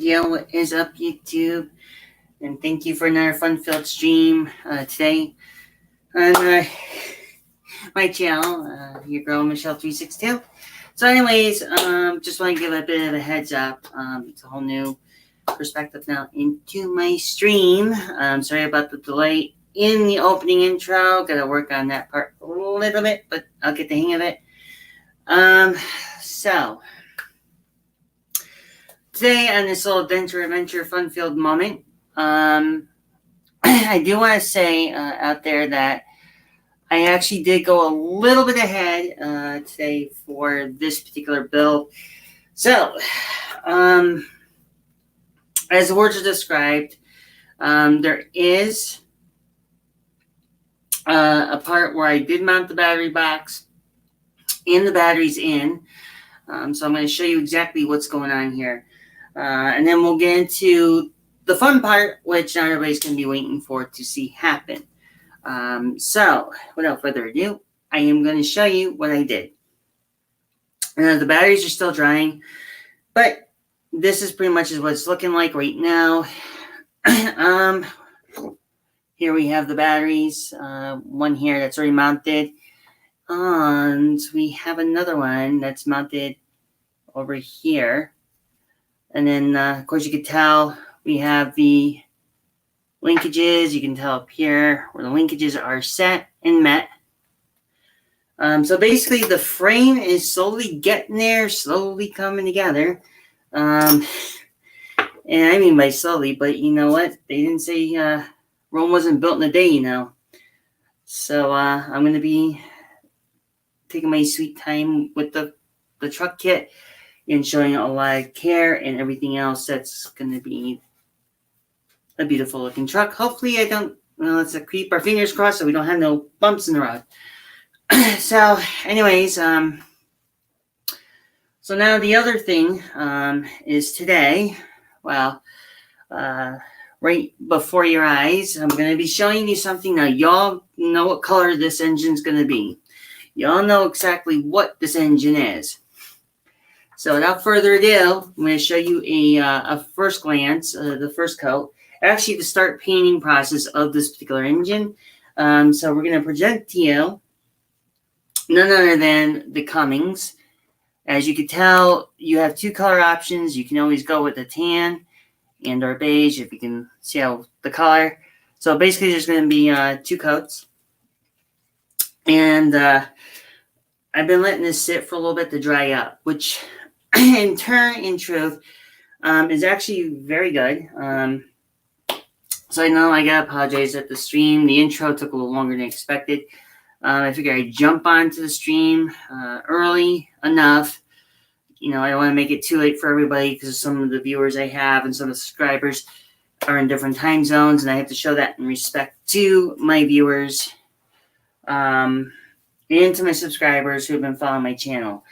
Yo, what is up, YouTube? And thank you for another fun-filled stream today on my channel, your girl Michelle362. So, anyways, just want to give a bit of a heads up. It's a whole new perspective now into my stream. Sorry about the delay in the opening intro. Got to work on that part a little bit, but I'll get the hang of it. So today on this little adventure fun-filled moment, I do want to say out there that I actually did go a little bit ahead today for this particular build. So, as the words are described, there is a part where I did mount the battery box and the batteries in. So I'm going to show you exactly what's going on here. And then we'll get into the fun part, which not everybody's going to be waiting for to see happen. So, without further ado, I am going to show you what I did. The batteries are still drying, but this is pretty much what it's looking like right now. Here we have the batteries, one here that's already mounted, and we have another one that's mounted over here. And then, of course, you can tell we have the linkages. You can tell up here where the linkages are set and met. So basically, the frame is slowly getting there, slowly coming together. And I mean by slowly, but you know what? They didn't say Rome wasn't built in a day, you know. So I'm going to be taking my sweet time with the truck kit and showing a lot of care and everything else. That's going to be a beautiful looking truck. Hopefully I don't, well, let's keep our fingers crossed so we don't have no bumps in the road. So anyways, so now the other thing is today, well, right before your eyes, I'm going to be showing you something. Now y'all know what color this engine's going to be. Y'all know exactly what this engine is. So without further ado, I'm going to show you a first glance, the first coat, actually the start painting process of this particular engine. So we're going to present to you none other than the Cummings. As you can tell, you have two color options. You can always go with the tan and or beige if you can see how the color. So basically there's going to be two coats. And I've been letting this sit for a little bit to dry up, which in truth, is actually very good. So I know I gotta apologize at the stream. The intro took a little longer than expected. I figured I'd jump onto the stream early enough. You know, I don't want to make it too late for everybody because some of the viewers I have and some of the subscribers are in different time zones, and I have to show that in respect to my viewers and to my subscribers who have been following my channel.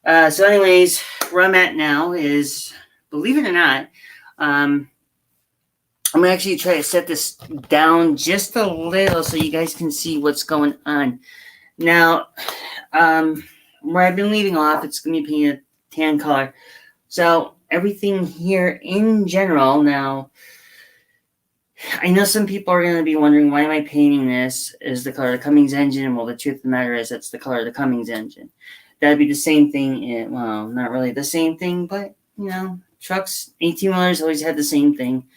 So anyways, where I'm at now is, believe it or not, I'm going to actually try to set this down just a little so you guys can see what's going on. Now, where I've been leaving off, it's going to be painted tan color. So everything here in general, now, I know some people are going to be wondering, why am I painting this as the color of the Cummings engine? Well, the truth of the matter is that's the color of the Cummings engine. That'd be the same thing. Well, not really the same thing, but, you know, trucks, 18-wheelers always had the same thing.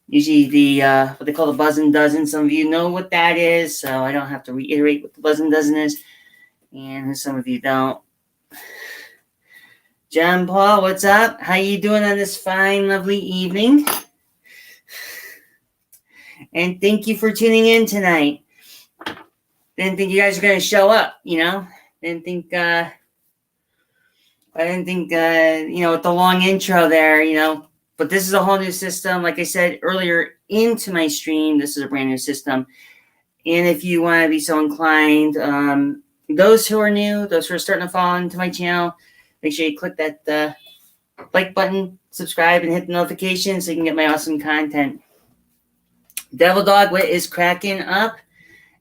Usually the, what they call the buzz and dozen. Some of you know what that is, so I don't have to reiterate what the buzz and dozen is. And some of you don't. John Paul, what's up? How you doing on this fine, lovely evening? And thank you for tuning in tonight. Didn't think you guys were going to show up, you know? I didn't think, you know, with the long intro there, you know, but this is a whole new system. Like I said earlier into my stream, this is a brand new system. And if you want to be so inclined, those who are new, those who are starting to fall into my channel, make sure you click that like button, subscribe, and hit the notification so you can get my awesome content. Devil Dog, what is cracking up?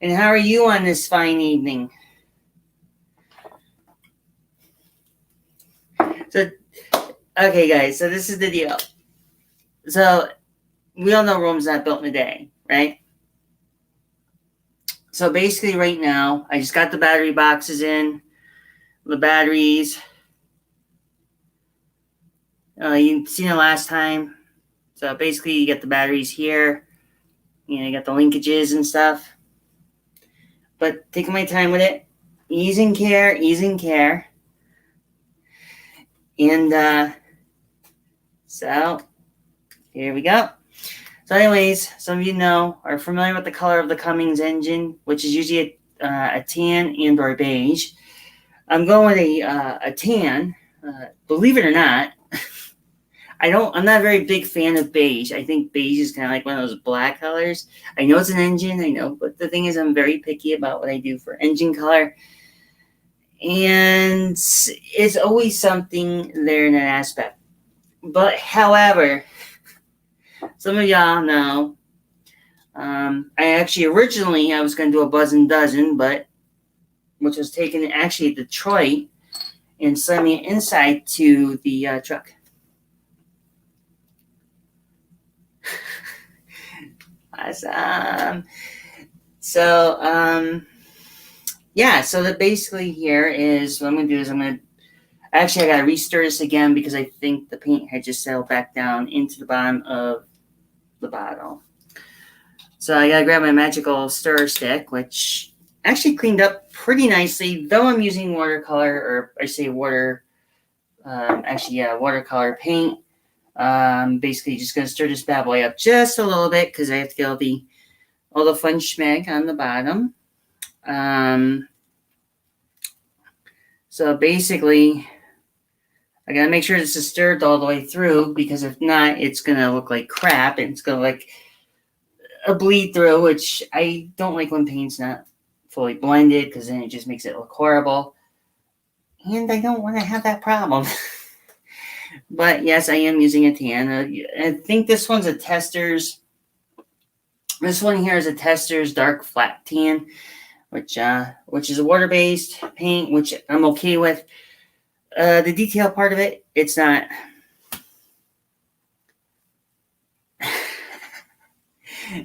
And how are you on this fine evening? So Okay, guys, so this is the deal. So we all know Rome's not built in a day, right? So basically, right now, I just got the battery boxes in, the batteries. You seen it last time. So basically, you get the batteries here. You got the linkages and stuff. But taking my time with it, easing care. And so here we go. So, anyways, some of you are familiar with the color of the Cummings engine, which is usually a tan and or beige. I'm going with a tan. Believe it or not, I'm not a very big fan of beige. I think beige is kind of like one of those black colors. I know it's an engine, I know, but the thing is, I'm very picky about what I do for engine color. And it's always something there in that aspect. But, however, some of y'all know, I was going to do a buzz and dozen, but which was taken actually at Detroit and slamming it inside to the truck. Awesome. So, yeah, so that basically here is what I'm going to do is I got to re-stir this again because I think the paint had just settled back down into the bottom of the bottle. So I got to grab my magical stir stick, which actually cleaned up pretty nicely, though I'm using watercolor, or I say watercolor paint. Basically just going to stir this bad boy up just a little bit because I have to get all the fun schmeg on the bottom. So basically, I gotta make sure this is stirred all the way through because if not, it's gonna look like crap and it's gonna like a bleed through, which I don't like when paint's not fully blended because then it just makes it look horrible. And I don't want to have that problem. But yes, I am using a tan. I think this one's a Tester's. This one here is a Tester's dark flat tan, which is a water-based paint, which I'm okay with. The detail part of it, it's not.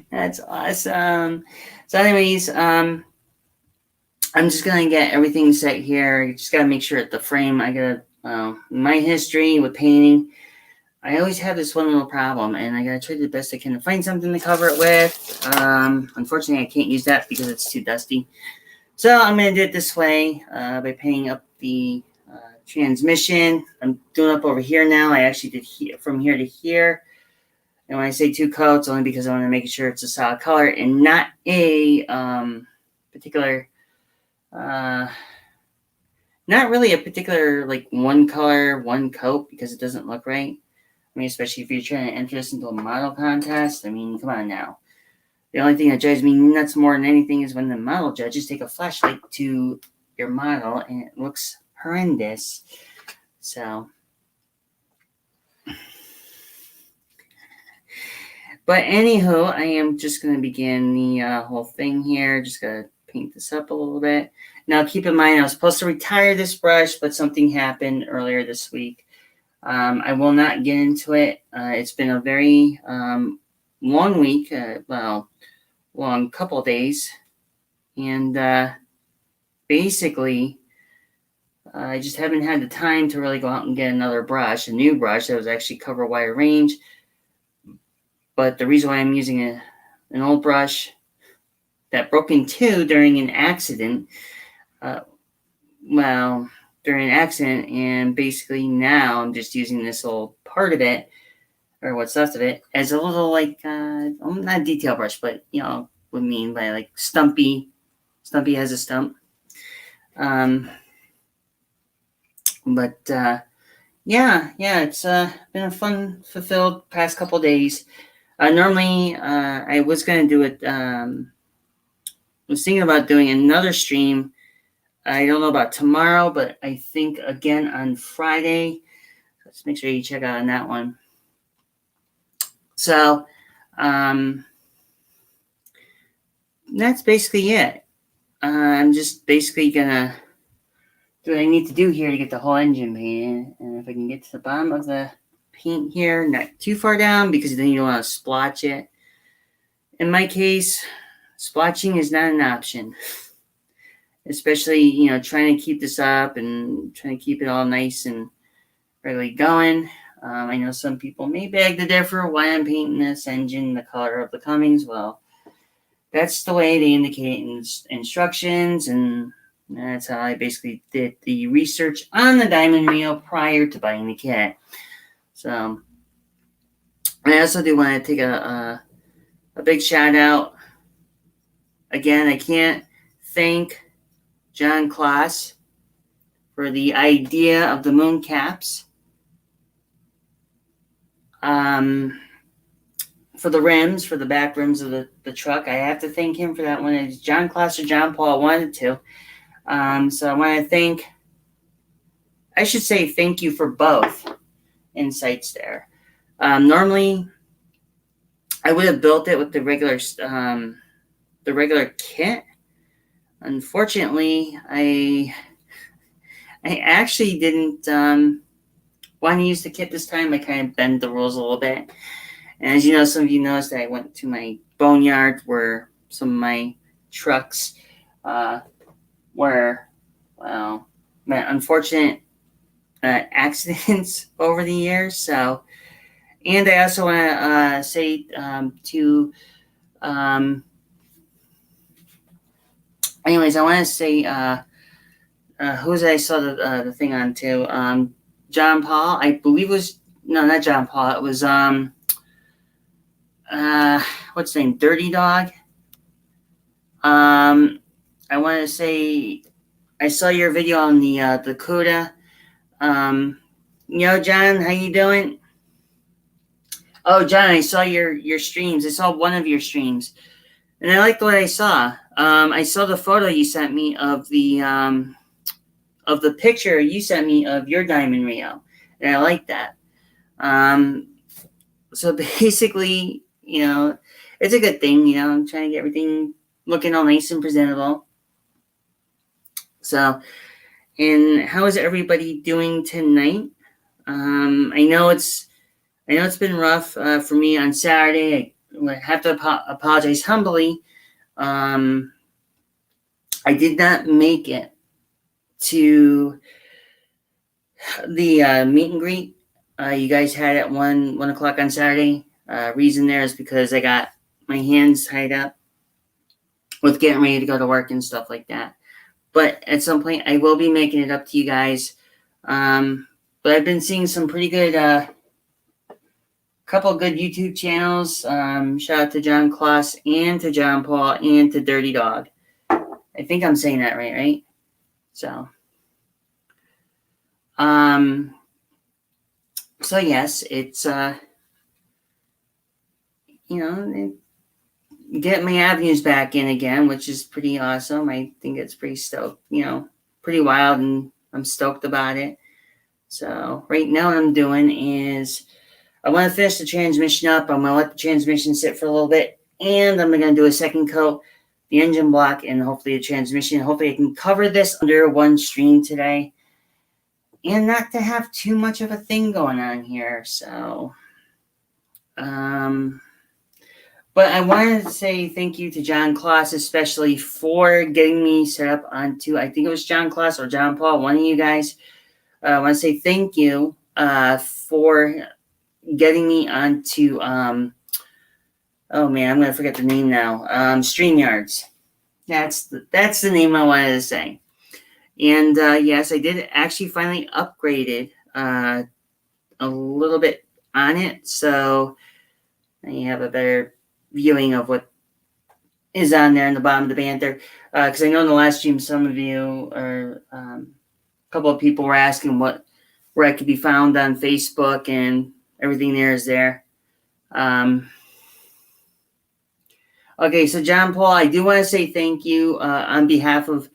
That's awesome. So, anyways, I'm just gonna get everything set here. You just gotta make sure at the frame. My history with painting. I always have this one little problem, and I gotta try the best I can to find something to cover it with. Unfortunately, I can't use that because it's too dusty. So I'm gonna do it this way by painting up the transmission. I'm doing up over here now. I actually did from here to here. And when I say 2 coats, only because I want to make sure it's a solid color and not a particular, not really a particular like one color, one coat because it doesn't look right. I mean, especially if you're trying to enter this into a model contest. I mean, come on now. The only thing that drives me nuts more than anything is when the model judges take a flashlight to your model and it looks horrendous. So, but anywho, I am just going to begin the whole thing here. Just going to paint this up a little bit. Now, keep in mind, I was supposed to retire this brush, but something happened earlier this week. I will not get into it. It's been a very long week, long couple days. And basically, I just haven't had the time to really go out and get another brush, a new brush that was actually cover wide range. But the reason why I'm using an old brush that broke in two during an accident, during an accident, and basically now I'm just using this little part of it, or what's left of it, as a little not a detail brush, but what I mean by like Stumpy. Stumpy has a stump. It's been a fun, fulfilled past couple days. Normally, I was going to do it. Was thinking about doing another stream. I don't know about tomorrow, but I think again on Friday. Let's make sure you check out on that one. So, that's basically it. I'm just basically gonna what I need to do here to get the whole engine painted. And if I can get to the bottom of the paint here, not too far down, because then you don't want to splotch it. In my case, splotching is not an option. Especially, you know, trying to keep this up and trying to keep it all nice and really going. I know some people may beg to differ why I'm painting this engine the color of the Cummings. Well, that's the way they indicate in instructions, and that's how I basically did the research on the diamond reel prior to buying the kit. So, I also do want to take a big shout out. Again, I can't thank John Kloss for the idea of the moon caps. For the rims, for the back rims of the truck, I have to thank him for that one. It's John Kloss or John Paul, wanted to. So I want to thank, I should say thank you for both insights there. Normally, I would have built it with the regular kit. Unfortunately, I actually didn't want to use the kit this time. I kind of bent the rules a little bit. And as you know, some of you noticed that I went to my boneyard where some of my trucks were, well, unfortunate accidents over the years. So, and I also want to say to, anyways, I want to say, who was I saw the thing on to? John Paul, I believe was, no, not John Paul. It was, what's his name? Dirty Dog. I want to say, I saw your video on the CUDA. Yo, John, how you doing? Oh, John, I saw your streams. I saw one of your streams, and I liked what I saw. I saw the photo you sent me of the picture you sent me of your diamond Rio, and I like that. So basically, you know, it's a good thing. You know, I'm trying to get everything looking all nice and presentable. So, and how is everybody doing tonight? I know it's been rough for me on Saturday. I have to apologize humbly. I did not make it to the meet and greet you guys had at 1 o'clock on Saturday. Reason there is because I got my hands tied up with getting ready to go to work and stuff like that. But at some point, I will be making it up to you guys. But I've been seeing some pretty good, couple good YouTube channels. Shout out to John Kloss and to John Paul and to Dirty Dog. I think I'm saying that right? So, so yes, it's, you know, get my avenues back in again, which is pretty awesome. I think it's pretty pretty wild, and I'm stoked about it. So right now what I'm doing is I want to finish the transmission up. I'm going to let the transmission sit for a little bit, and I'm going to do a second coat, the engine block, and hopefully the transmission. Hopefully I can cover this under one stream today and not to have too much of a thing going on here. So, but I wanted to say thank you to John Kloss, especially for getting me set up onto, I think it was John Kloss or John Paul, one of you guys. I want to say thank you for getting me onto, oh man, I'm going to forget the name now, StreamYards. That's the name I wanted to say. And yes, I did actually finally upgraded a little bit on it, so you have a better viewing of what is on there in the bottom of the band there. Because I know in the last stream, some of you or a couple of people were asking where I could be found on Facebook, and everything there is there. Okay, so John Paul, I do want to say thank you on behalf of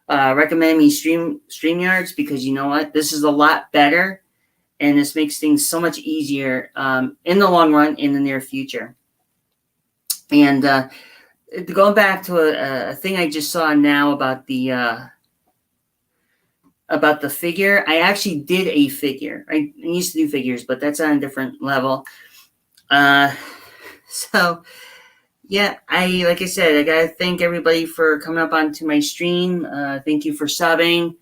recommending me StreamYards, because you know what? This is a lot better, and this makes things so much easier in the long run, in the near future. And going back to a thing I just saw now about the about the figure. I actually did a figure. I used to do figures, but that's on a different level. So yeah, like I said, I gotta thank everybody for coming up onto my stream. Thank you for subbing.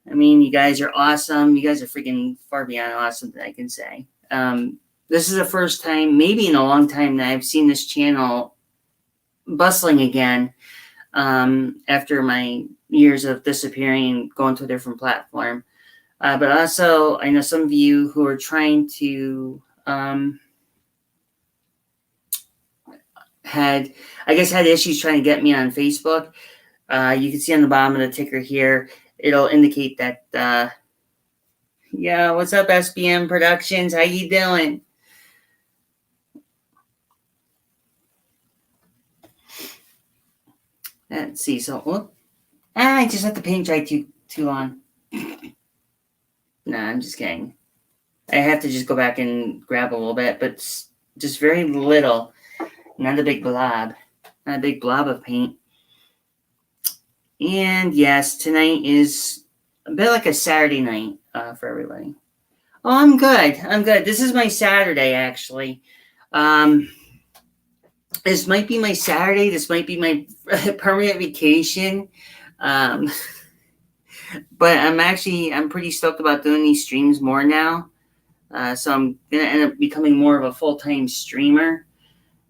I mean, you guys are awesome. You guys are freaking far beyond awesome that I can say. This is the first time, maybe in a long time, that I've seen this channel bustling again after my years of disappearing and going to a different platform. But also, I know some of you who are trying to had issues trying to get me on Facebook. You can see on the bottom of the ticker here, it'll indicate that. Yeah, what's up, SBM Productions? How you doing? Let's see. So, I just let the paint dry too long. Nah, I'm just kidding. I have to just go back and grab a little bit, but just very little. Not a big blob. Not a big blob of paint. And yes, tonight is a bit like a Saturday night for everybody. Oh, I'm good. I'm good. This is my Saturday, actually. This might be my Saturday. This might be my permanent vacation. But I'm pretty stoked about doing these streams more now. So I'm going to end up becoming more of a full-time streamer.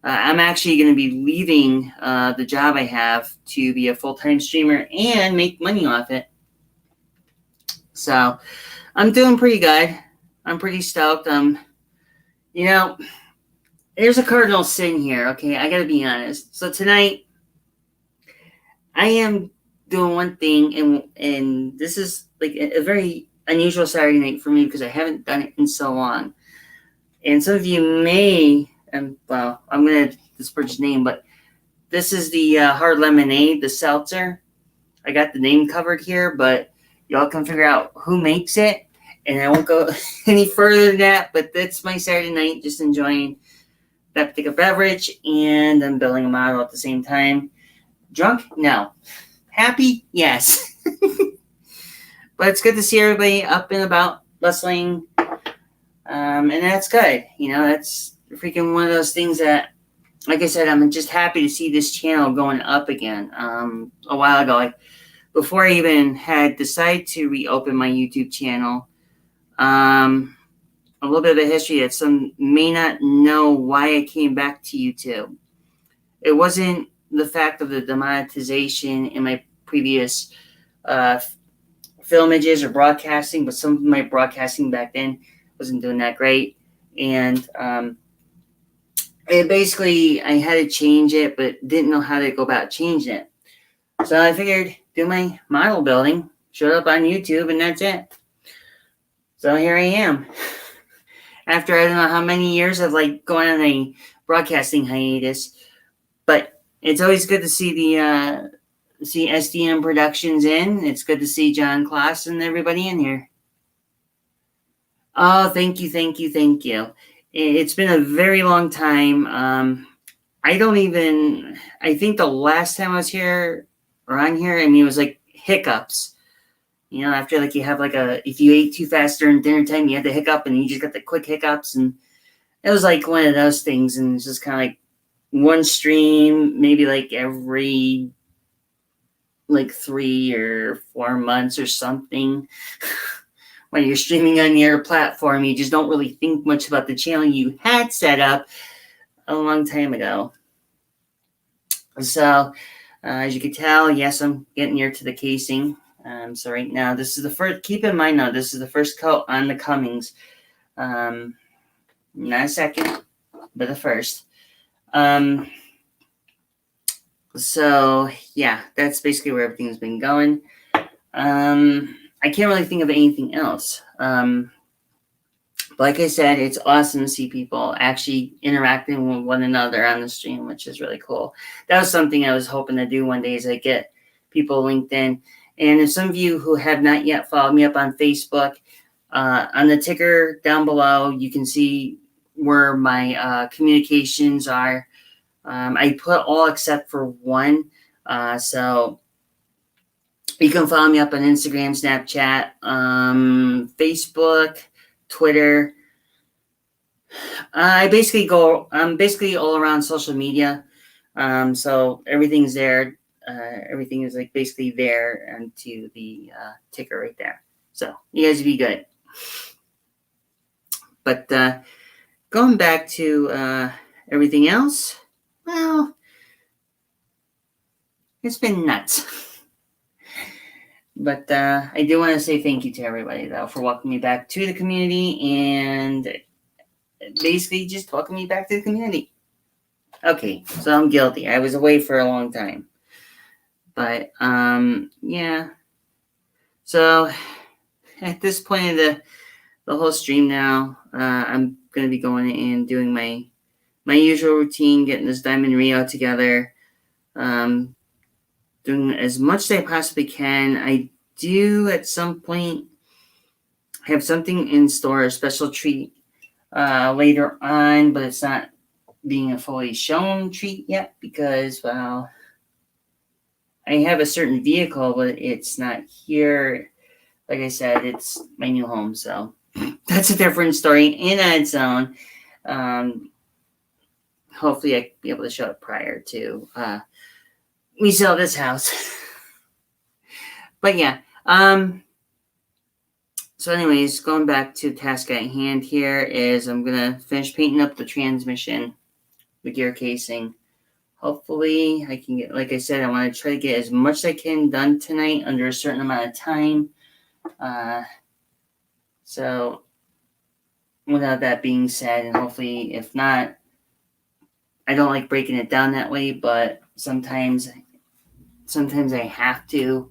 I'm actually going to be leaving the job I have to be a full-time streamer and make money off it. So I'm doing pretty good. I'm pretty stoked. There's a cardinal sin here. Okay, I got to be honest. So tonight, I am doing one thing, and this is like a very unusual Saturday night for me because I haven't done it in so long. And some of you may, I'm going to disperse his name, but this is the hard lemonade, the seltzer. I got the name covered here, but y'all can figure out who makes it. And I won't go any further than that, but that's my Saturday night, just enjoying that particular beverage, and I'm building a model at the same time. Drunk? No. Happy? Yes. But it's good to see everybody up and about, bustling, and that's good. That's freaking one of those things that, like I said, I'm just happy to see this channel going up again. A while ago, like before I even had decided to reopen my YouTube channel, a little bit of a history that some may not know why I came back to YouTube. It wasn't the fact of the demonetization in my previous filmages or broadcasting, but some of my broadcasting back then wasn't doing that great. And I had to change it, but didn't know how to go about changing it. So I figured do my model building, showed up on YouTube, and that's it. So here I am. After I don't know how many years of going on a broadcasting hiatus, but it's always good to see see SDM Productions in. It's good to see John Kloss and everybody in here. Oh, thank you. It's been a very long time. I think the last time I was here or on here, it was like hiccups. After you have if you ate too fast during dinner time, you had the hiccup and you just got the quick hiccups. And it was like one of those things. And it's just kind of like one stream, maybe every 3 or 4 months or something. When you're streaming on your platform, you just don't really think much about the channel you had set up a long time ago. So, as you can tell, yes, I'm getting near to the casing. So right now, this is the first. Keep in mind now, this is the first coat on the Cummings. Not a second, but the first. So yeah, that's basically where everything's been going. I can't really think of anything else. Like I said, it's awesome to see people actually interacting with one another on the stream, which is really cool. That was something I was hoping to do one day, is I get people linked in. And if some of you who have not yet followed me up on Facebook, on the ticker down below, you can see where my communications are. I put all except for one. So You can follow me up on Instagram, Snapchat, Facebook, Twitter. I'm basically all around social media. So everything's there. Everything is like basically there onto the ticker right there. So you guys be good. But going back to everything else, well, it's been nuts. But I do want to say thank you to everybody, though, for welcoming me back to the community and basically just welcoming me back to the community. Okay, so I'm guilty. I was away for a long time. But, yeah. So, at this point of the whole stream now, I'm going to be going and doing my usual routine, getting this Diamond Rio together, doing as much as I possibly can. I do at some point have something in store, a special treat later on, but it's not being a fully shown treat yet because, well, I have a certain vehicle, but it's not here. Like I said, it's my new home, so that's a different story in its own. Hopefully, I can be able to show it prior to we sell this house. But yeah, so anyways, going back to the task at hand here is I'm going to finish painting up the transmission, the gear casing. Hopefully I can get, like I said, I want to try to get as much as I can done tonight under a certain amount of time. So without that being said, and hopefully if not, I don't like breaking it down that way, but sometimes I have to.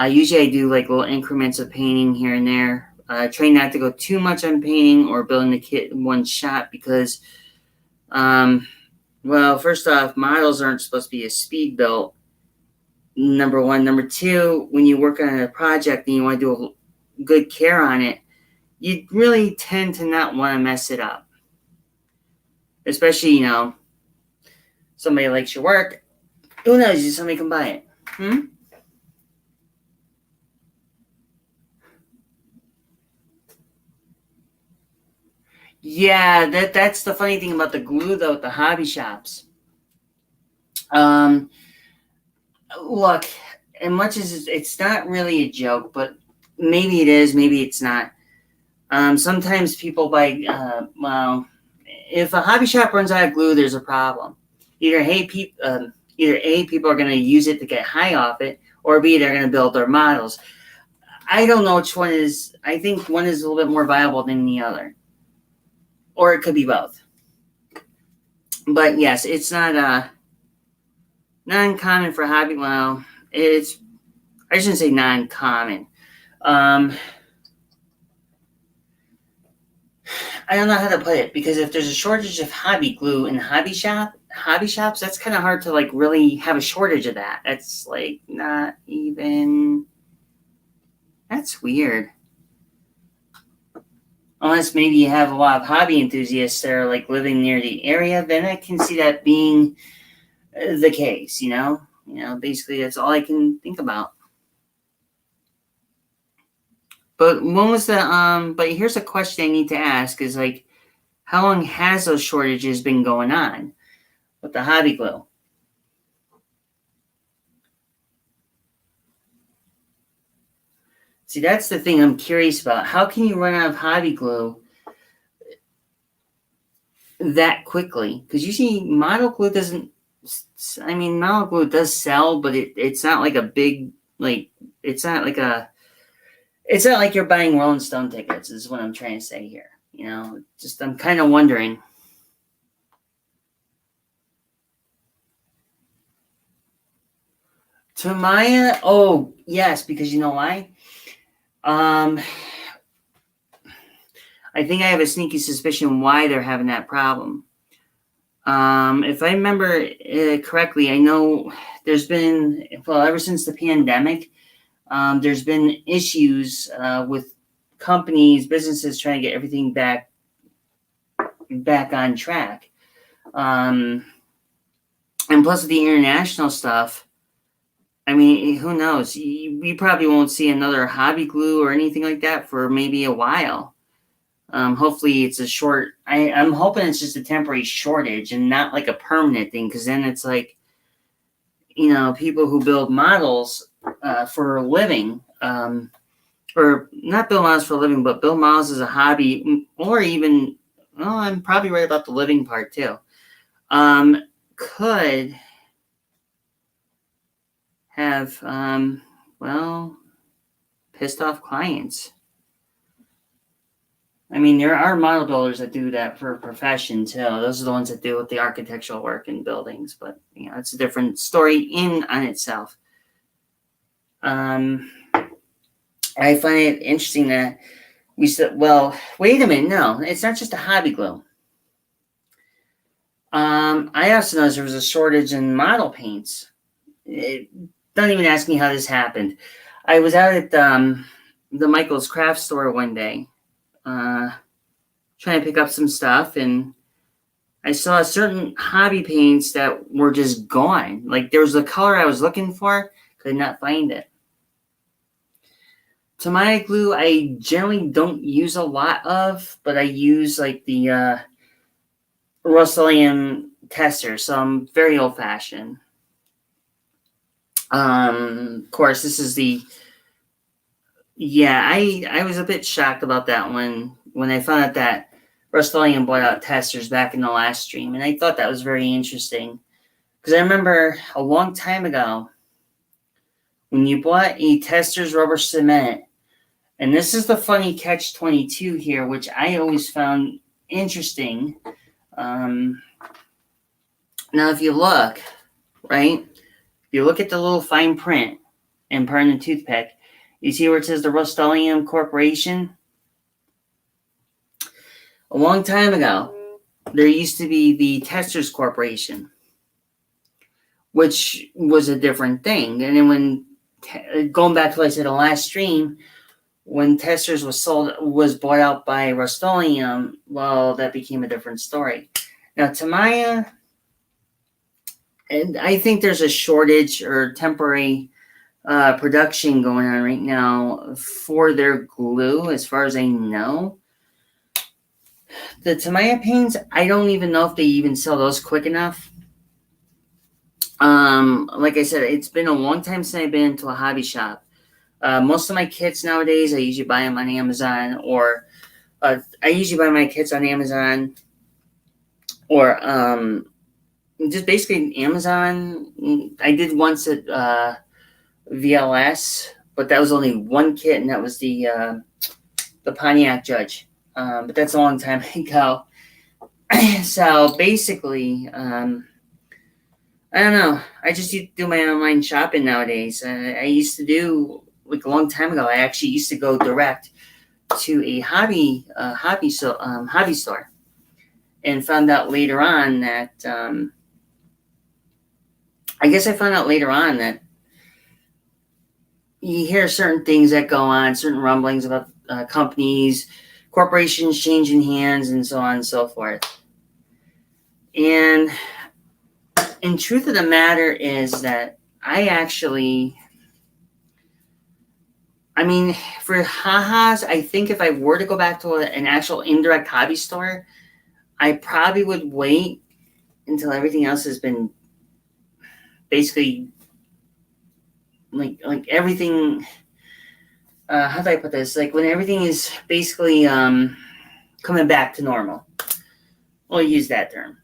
Usually I do like little increments of painting here and there. Try not to go too much on painting or building the kit in one shot because, well, first off, models aren't supposed to be a speed built. Number one. Number two, when you work on a project and you want to do a good care on it, you really tend to not want to mess it up. Especially, somebody likes your work. Who knows? Somebody can buy it. Yeah, that's the funny thing about the glue, though, at the hobby shops. Look, as much as it's not really a joke, but maybe it is, maybe it's not. Sometimes people buy, if a hobby shop runs out of glue, there's a problem. Either A, people are going to use it to get high off it, or B, they're going to build their models. I don't know which one is. I think one is a little bit more viable than the other. Or it could be both. But yes, it's not uncommon for hobby. Well, I shouldn't say non-common. I don't know how to put it because if there's a shortage of hobby glue in hobby shops, that's kind of hard to like really have a shortage of that. That's like not even. That's weird. Unless maybe you have a lot of hobby enthusiasts that are like living near the area, then I can see that being the case. Basically that's all I can think about. But when was the but here's a question I need to ask is like, how long has those shortages been going on with the hobby glue? See, that's the thing I'm curious about. How can you run out of hobby glue that quickly? Because usually model glue doesn't. I mean, model glue does sell, but it's not like a big it's not like it's not like you're buying Rolling Stone tickets. Is what I'm trying to say here. Just I'm kind of wondering. Tamaya, oh yes, because you know why? I think I have a sneaky suspicion why they're having that problem. If I remember correctly, I know there's been, ever since the pandemic, there's been issues with businesses trying to get everything back on track. And plus the international stuff, I mean, who knows? We probably won't see another hobby glue or anything like that for maybe a while. Hopefully it's a short. I'm hoping it's just a temporary shortage and not like a permanent thing, because then it's like, people who build models for a living, or not build models for a living, but build models as a hobby, or even, well, I'm probably right about the living part too. Could have, well, pissed off clients. I mean, there are model builders that do that for a profession too. Those are the ones that deal with the architectural work in buildings, but it's a different story in on itself. I find it interesting that we said, well, wait a minute, no, it's not just a hobby glue. I also noticed there was a shortage in model paints. Don't even ask me how this happened. I was out at the Michael's craft store one day, trying to pick up some stuff, and I saw certain hobby paints that were just gone. Like, there was the color I was looking for, could not find it. Tomato glue, I generally don't use a lot of, but I use like the Rust-Oleum tester, so I'm very old-fashioned. Of course, this is I was a bit shocked about that when I found out that Rust-Oleum bought out testers back in the last stream, and I thought that was very interesting, because I remember a long time ago when you bought a tester's rubber cement, and this is the funny catch-22 here, which I always found interesting. Now, if you look, right, you look at the little fine print and part of the toothpick, you see where it says the Rust-Oleum Corporation? A long time ago, there used to be the Testers Corporation, which was a different thing. And then going back to what I said in the last stream, when Testers was bought out by Rust-Oleum, well, that became a different story. Now, Tamiya, and I think there's a shortage or temporary production going on right now for their glue, as far as I know. The Tamiya paints, I don't even know if they even sell those quick enough. Like I said, it's been a long time since I've been to a hobby shop. Most of my kits nowadays, I usually buy them on Amazon, or I usually buy my kits on Amazon, or just basically Amazon. I did once at VLS, but that was only one kit, and that was the Pontiac Judge. But that's a long time ago. So basically, I don't know. I just do my online shopping nowadays. I used to do, like, a long time ago, I actually used to go direct to a hobby store, and found out later on that I guess I found out later on that you hear certain things that go on, certain rumblings about companies, corporations changing hands, and so on and so forth. And in truth of the matter is that for ha-has, I think if I were to go back to an actual indirect hobby store, I probably would wait until everything else has been basically like everything. How do I put this? Like, when everything is basically coming back to normal. We'll use that term.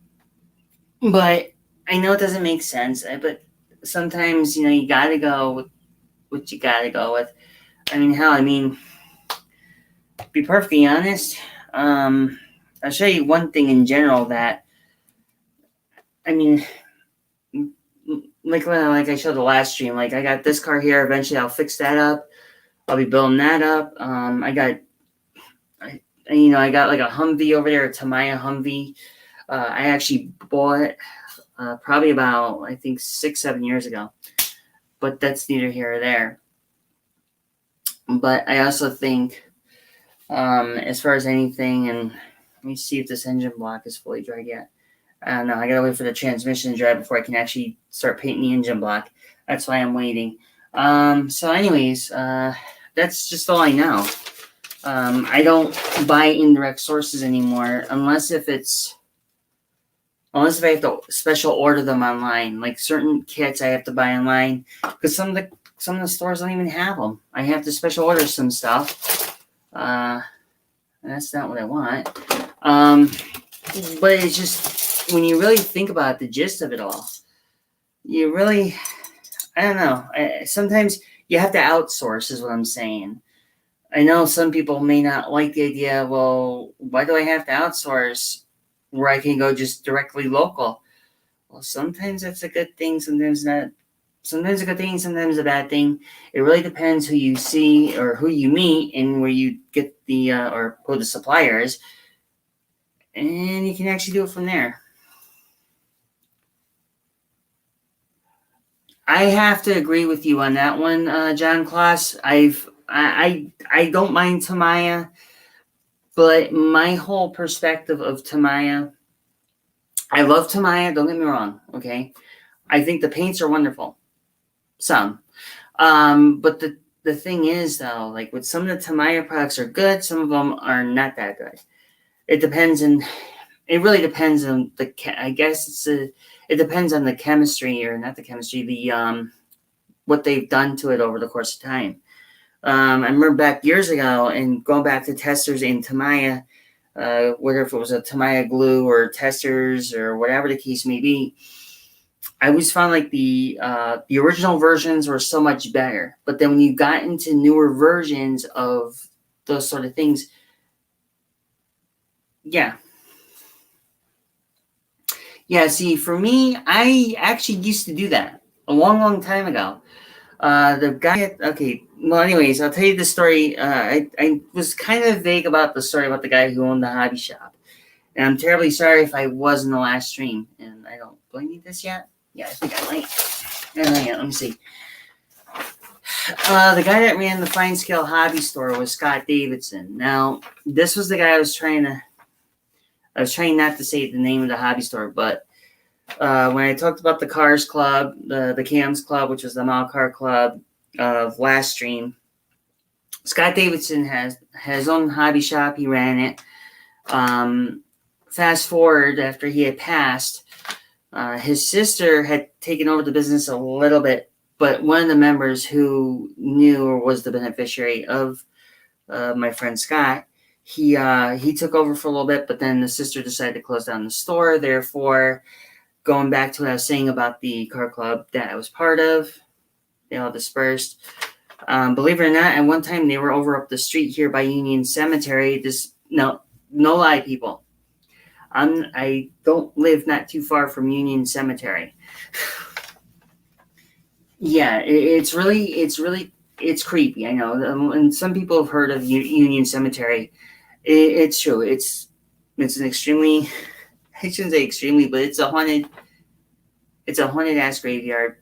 But I know it doesn't make sense. But sometimes, you got to go with what you got to go with. I mean, hell, to be perfectly honest, I'll show you one thing in general that, like I showed the last stream, like, I got this car here. Eventually, I'll fix that up. I'll be building that up. I got like a Humvee over there, a Tamiya Humvee. I actually bought it probably about, I think, 6-7 years ago. But that's neither here or there. But I also think, as far as anything, and let me see if this engine block is fully dried yet. I don't know. I gotta wait for the transmission to dry before I can actually start painting the engine block. That's why I'm waiting. So anyways, that's just all I know. I don't buy indirect sources anymore unless if I have to special order them online. Like certain kits I have to buy online because some of the stores don't even have them. I have to special order some stuff. That's not what I want. But it's just when you really think about the gist of it all, you really, I don't know. Sometimes you have to outsource, is what I'm saying. I know some people may not like the idea. Well, why do I have to outsource where I can go just directly local? Well, sometimes that's a good thing. Sometimes not. Sometimes a good thing. Sometimes a bad thing. It really depends who you see or who you meet and where you get the or who the supplier is, and you can actually do it from there. I have to agree with you on that one, John Kloss. I don't mind Tamiya, but my whole perspective of Tamiya, I love Tamiya. Don't get me wrong. Okay, I think the paints are wonderful. Some, but the thing is though, like with some of the Tamiya products are good, some of them are not that good. It depends on. It really depends on I guess it depends on the chemistry or not the chemistry. The what they've done to it over the course of time. I remember back years ago and going back to testers in Tamiya, whether if it was a Tamiya glue or testers or whatever the case may be, I always found like the original versions were so much better. But then when you got into newer versions of those sort of things, yeah. Yeah, see, for me, I actually used to do that a long, long time ago. The guy, okay, well, anyways, I'll tell you the story. I was kind of vague about the story about the guy who owned the hobby shop. And I'm terribly sorry if I was in the last stream. And I don't, do I need this yet? Yeah, I think I might. Let me see. The guy that ran the Fine Scale Hobby Store was Scott Davidson. Now, this was the guy I was trying not to say the name of the hobby store, but when I talked about the Cars Club, the Cams Club, which was the Mile Car Club of last stream, Scott Davidson has his own hobby shop. He ran it. Fast forward after he had passed, his sister had taken over the business a little bit, but one of the members who knew or was the beneficiary of my friend Scott, he took over for a little bit, but then the sister decided to close down the store. Therefore, going back to what I was saying about the car club that I was part of, they all dispersed. Believe it or not, at one time they were over up the street here by Union Cemetery. No lie, people. I don't live not too far from Union Cemetery. Yeah, it's creepy. I know, and some people have heard of Union Cemetery. It's true. It's an extremely, I shouldn't say extremely, but it's a haunted ass graveyard,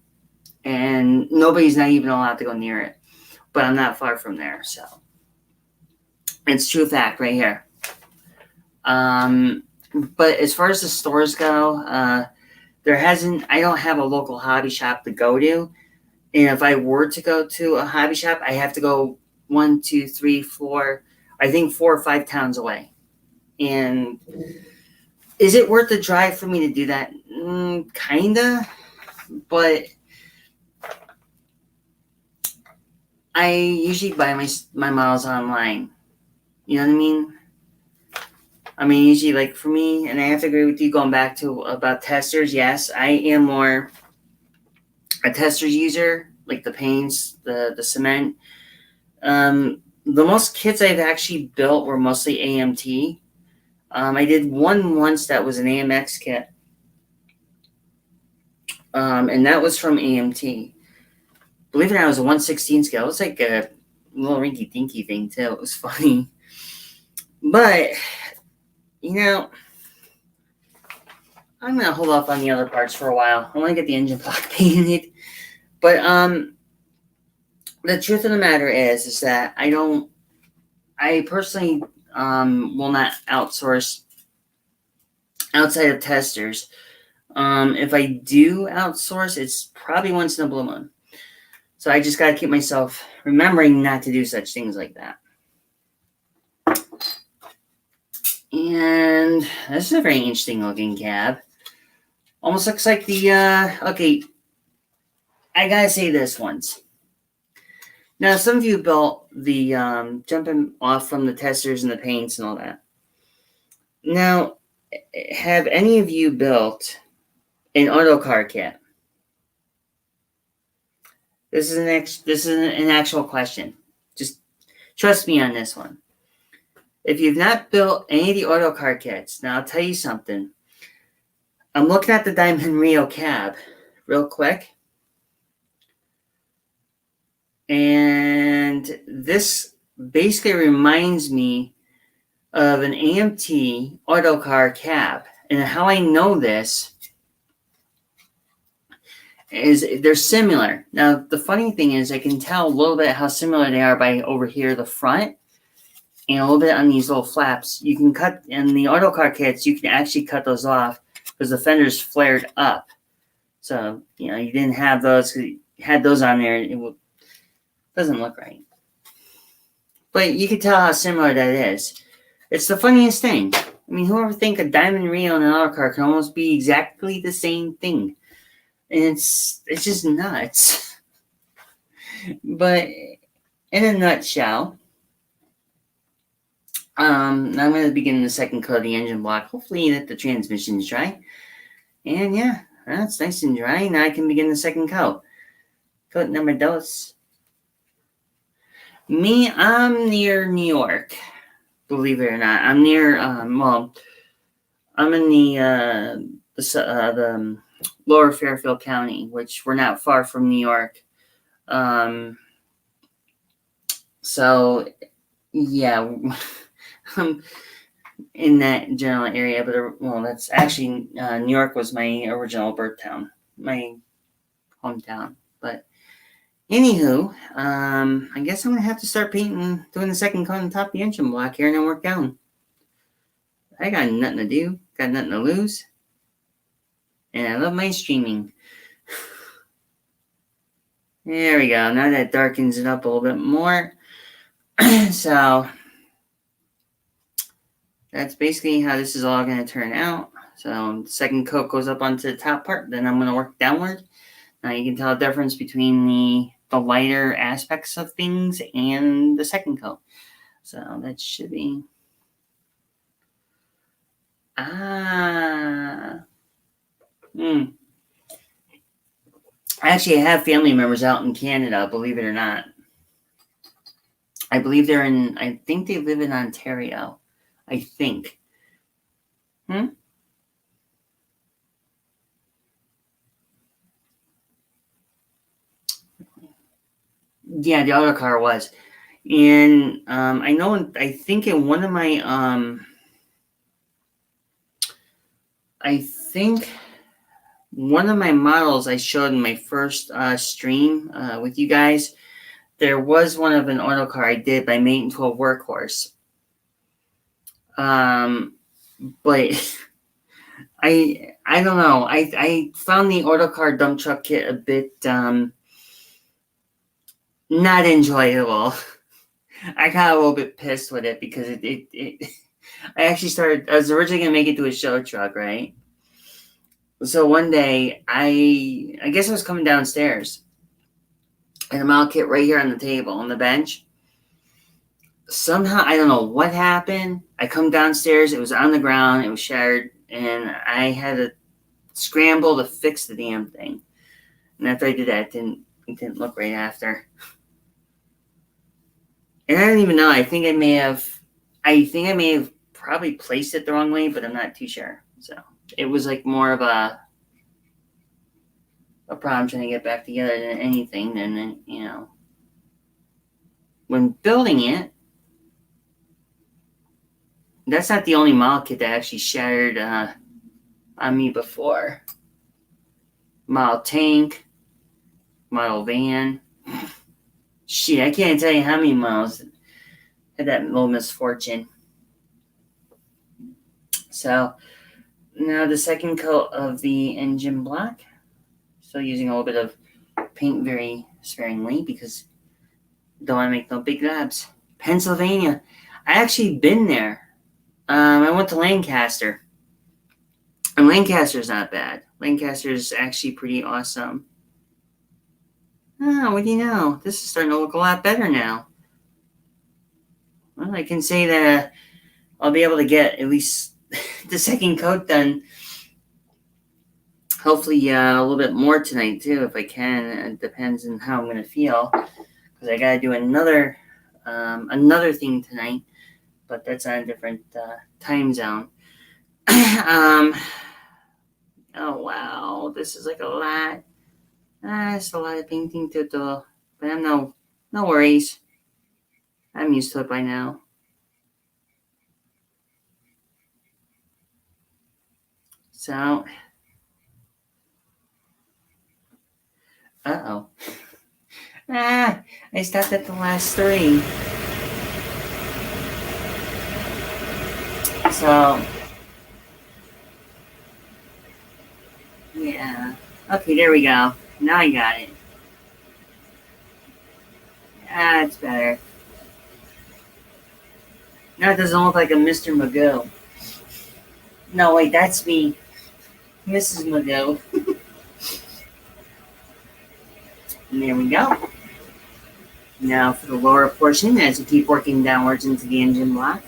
and nobody's not even allowed to go near it. But I'm not far from there, so it's true fact right here. But as far as the stores go, I don't have a local hobby shop to go to. And if I were to go to a hobby shop, I have to go 1, 2, 3, 4, I think 4 or 5 towns away. And is it worth the drive for me to do that? Kinda. But I usually buy my models online. You know what I mean? Usually, like for me, and I have to agree with you going back to about testers. Yes, I am more a testers user, like the paints, the cement. The most kits I've actually built were mostly AMT. I did one once that was an AMX kit, and that was from AMT. Believe it or not, it was a 1/16 scale. It was like a little rinky dinky thing too. It was funny, but I'm gonna hold off on the other parts for a while. I want to get the engine block painted, but the truth of the matter is that I personally will not outsource outside of testers. If I do outsource, it's probably once in a blue moon. So I just got to keep myself remembering not to do such things like that. And this is a very interesting looking cab. Almost looks like the, okay, I gotta say this once. Now, some of you built the jumping off from the testers and the paints and all that. Now, have any of you built an auto car kit? This is an actual question. Just trust me on this one. If you've not built any of the auto car kits, now I'll tell you something. I'm looking at the Diamond Rio cab real quick. And this basically reminds me of an AMT auto car cab. And how I know this is they're similar. Now, the funny thing is I can tell a little bit how similar they are by over here, the front, and a little bit on these little flaps. You can cut, in the auto car kits, you can actually cut those off because the fender's flared up. So, you know, you didn't have those, you had those on there, and it doesn't look right. But you can tell how similar that is. It's the funniest thing. I mean, whoever think a Diamond Rio and an auto car can almost be exactly the same thing? And it's just nuts. But in a nutshell, I'm going to begin the second coat of the engine block. Hopefully that the transmission's dry. And yeah, that's nice and dry. Now I can begin the second coat. Coat number dos. Me, I'm near New York. Believe it or not, I'm near. I'm in the Lower Fairfield County, which we're not far from New York. So yeah, I'm in that general area. But well, that's actually New York was my original birth town, my hometown. But anywho, I guess I'm gonna have to start painting, doing the second coat on top of the engine block here, and then work down. I got nothing to do, got nothing to lose, and I love my streaming. There we go. Now that darkens it up a little bit more. So that's basically how this is all going to turn out. So the second coat goes up onto the top part, then I'm going to work downward. Now you can tell the difference between the lighter aspects of things and the second coat. So that should be... Actually, I have family members out in Canada, believe it or not. I believe I think they live in Ontario. I think. Yeah, the auto car was. And I think in one of my, one of my models I showed in my first stream with you guys, there was one of an auto car I did by making to a workhorse. But I don't know. I found the auto car dump truck kit a bit not enjoyable. I got a little bit pissed with it because I was originally gonna make it to a show truck, right? So one day I guess I was coming downstairs and the model kit right here on the table on the bench. Somehow, I don't know what happened. I come downstairs, it was on the ground, it was shattered, and I had to scramble to fix the damn thing. And after I did that, it didn't look right after. And I don't even know. I think I may have probably placed it the wrong way, but I'm not too sure. So it was like more of a problem trying to get back together than anything. And you know, when building it, that's not the only model kit that actually shattered on me before. Model tank, model van. Shit, I can't tell you how many models had that little misfortune. So Now the second coat of the engine block. Still using a little bit of paint very sparingly because don't want to make no big labs. Pennsylvania. I actually been there. I went to Lancaster. And Lancaster's not bad. Lancaster's actually pretty awesome. Oh, what do you know? This is starting to look a lot better now. Well, I can say that I'll be able to get at least the second coat done. Hopefully, a little bit more tonight too, if I can. It depends on how I'm gonna feel, because I gotta do another thing tonight, but that's on a different time zone. um, oh wow, this is like a lot. It's a lot of painting to do, but I'm no worries. I'm used to it by now. So, oh. I stopped at the last three. So, yeah. Okay, there we go. Now I got it. It's better. Now it doesn't look like a Mr. Magoo. No, wait, that's me. Mrs. Magoo. And there we go. Now for the lower portion, as you keep working downwards into the engine block.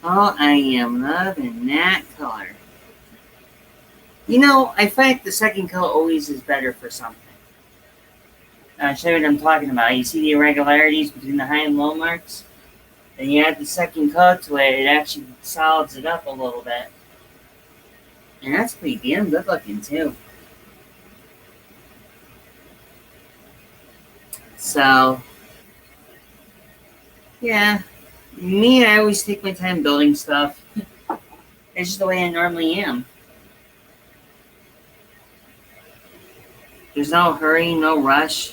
Oh, I am loving that color. You know, I find like the second coat always is better for something. I'll show you what I'm talking about. You see the irregularities between the high and low marks? Then you add the second coat to it, it actually solids it up a little bit. And that's pretty damn good looking too. So, yeah. Me, I always take my time building stuff. It's just the way I normally am. There's no hurry, no rush.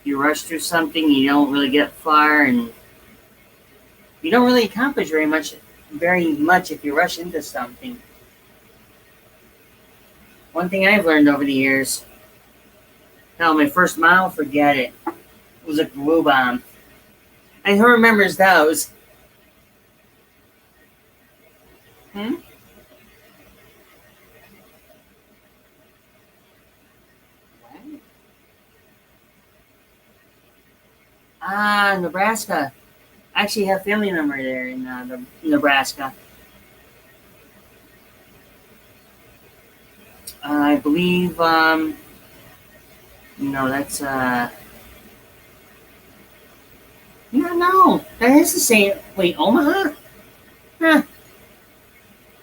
You rush through something, you don't really get far, and you don't really accomplish very much if you rush into something. One thing I've learned over the years, hell, my first mile, forget it. It was a glue bomb. And who remembers those? Hmm? Nebraska. I actually have family member there in Nebraska. I believe, that's, no, that is the same. Wait, Omaha? Huh,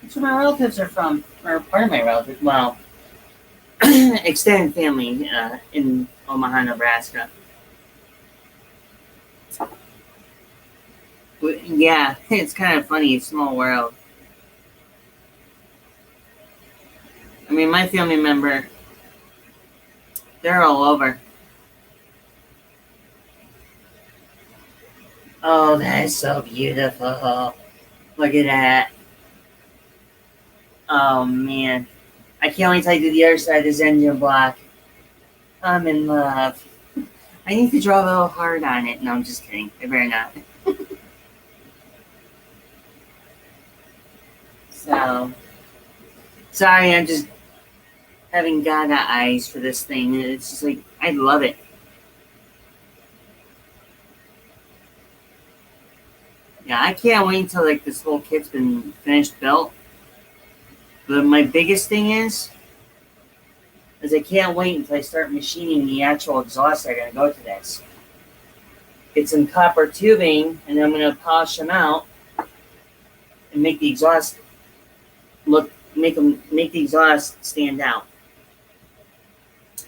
that's where my relatives are from, or part of my relatives. Well, extended family in Omaha, Nebraska. But, yeah, it's kind of funny. Small world. I mean, my family member, they're all over. Oh, that is so beautiful. Look at that. Oh, man. I can't wait till I do the other side of this engine block. I'm in love. I need to draw a little hard on it. No, I'm just kidding. I better not. So, sorry, I'm just having gaga eyes for this thing. It's just like, I love it. Yeah, I can't wait until like this whole kit's been finished built. But my biggest thing is I can't wait until I start machining the actual exhausts that are going to go to this. Get some copper tubing, and then I'm going to polish them out and make the exhaust make the exhaust stand out.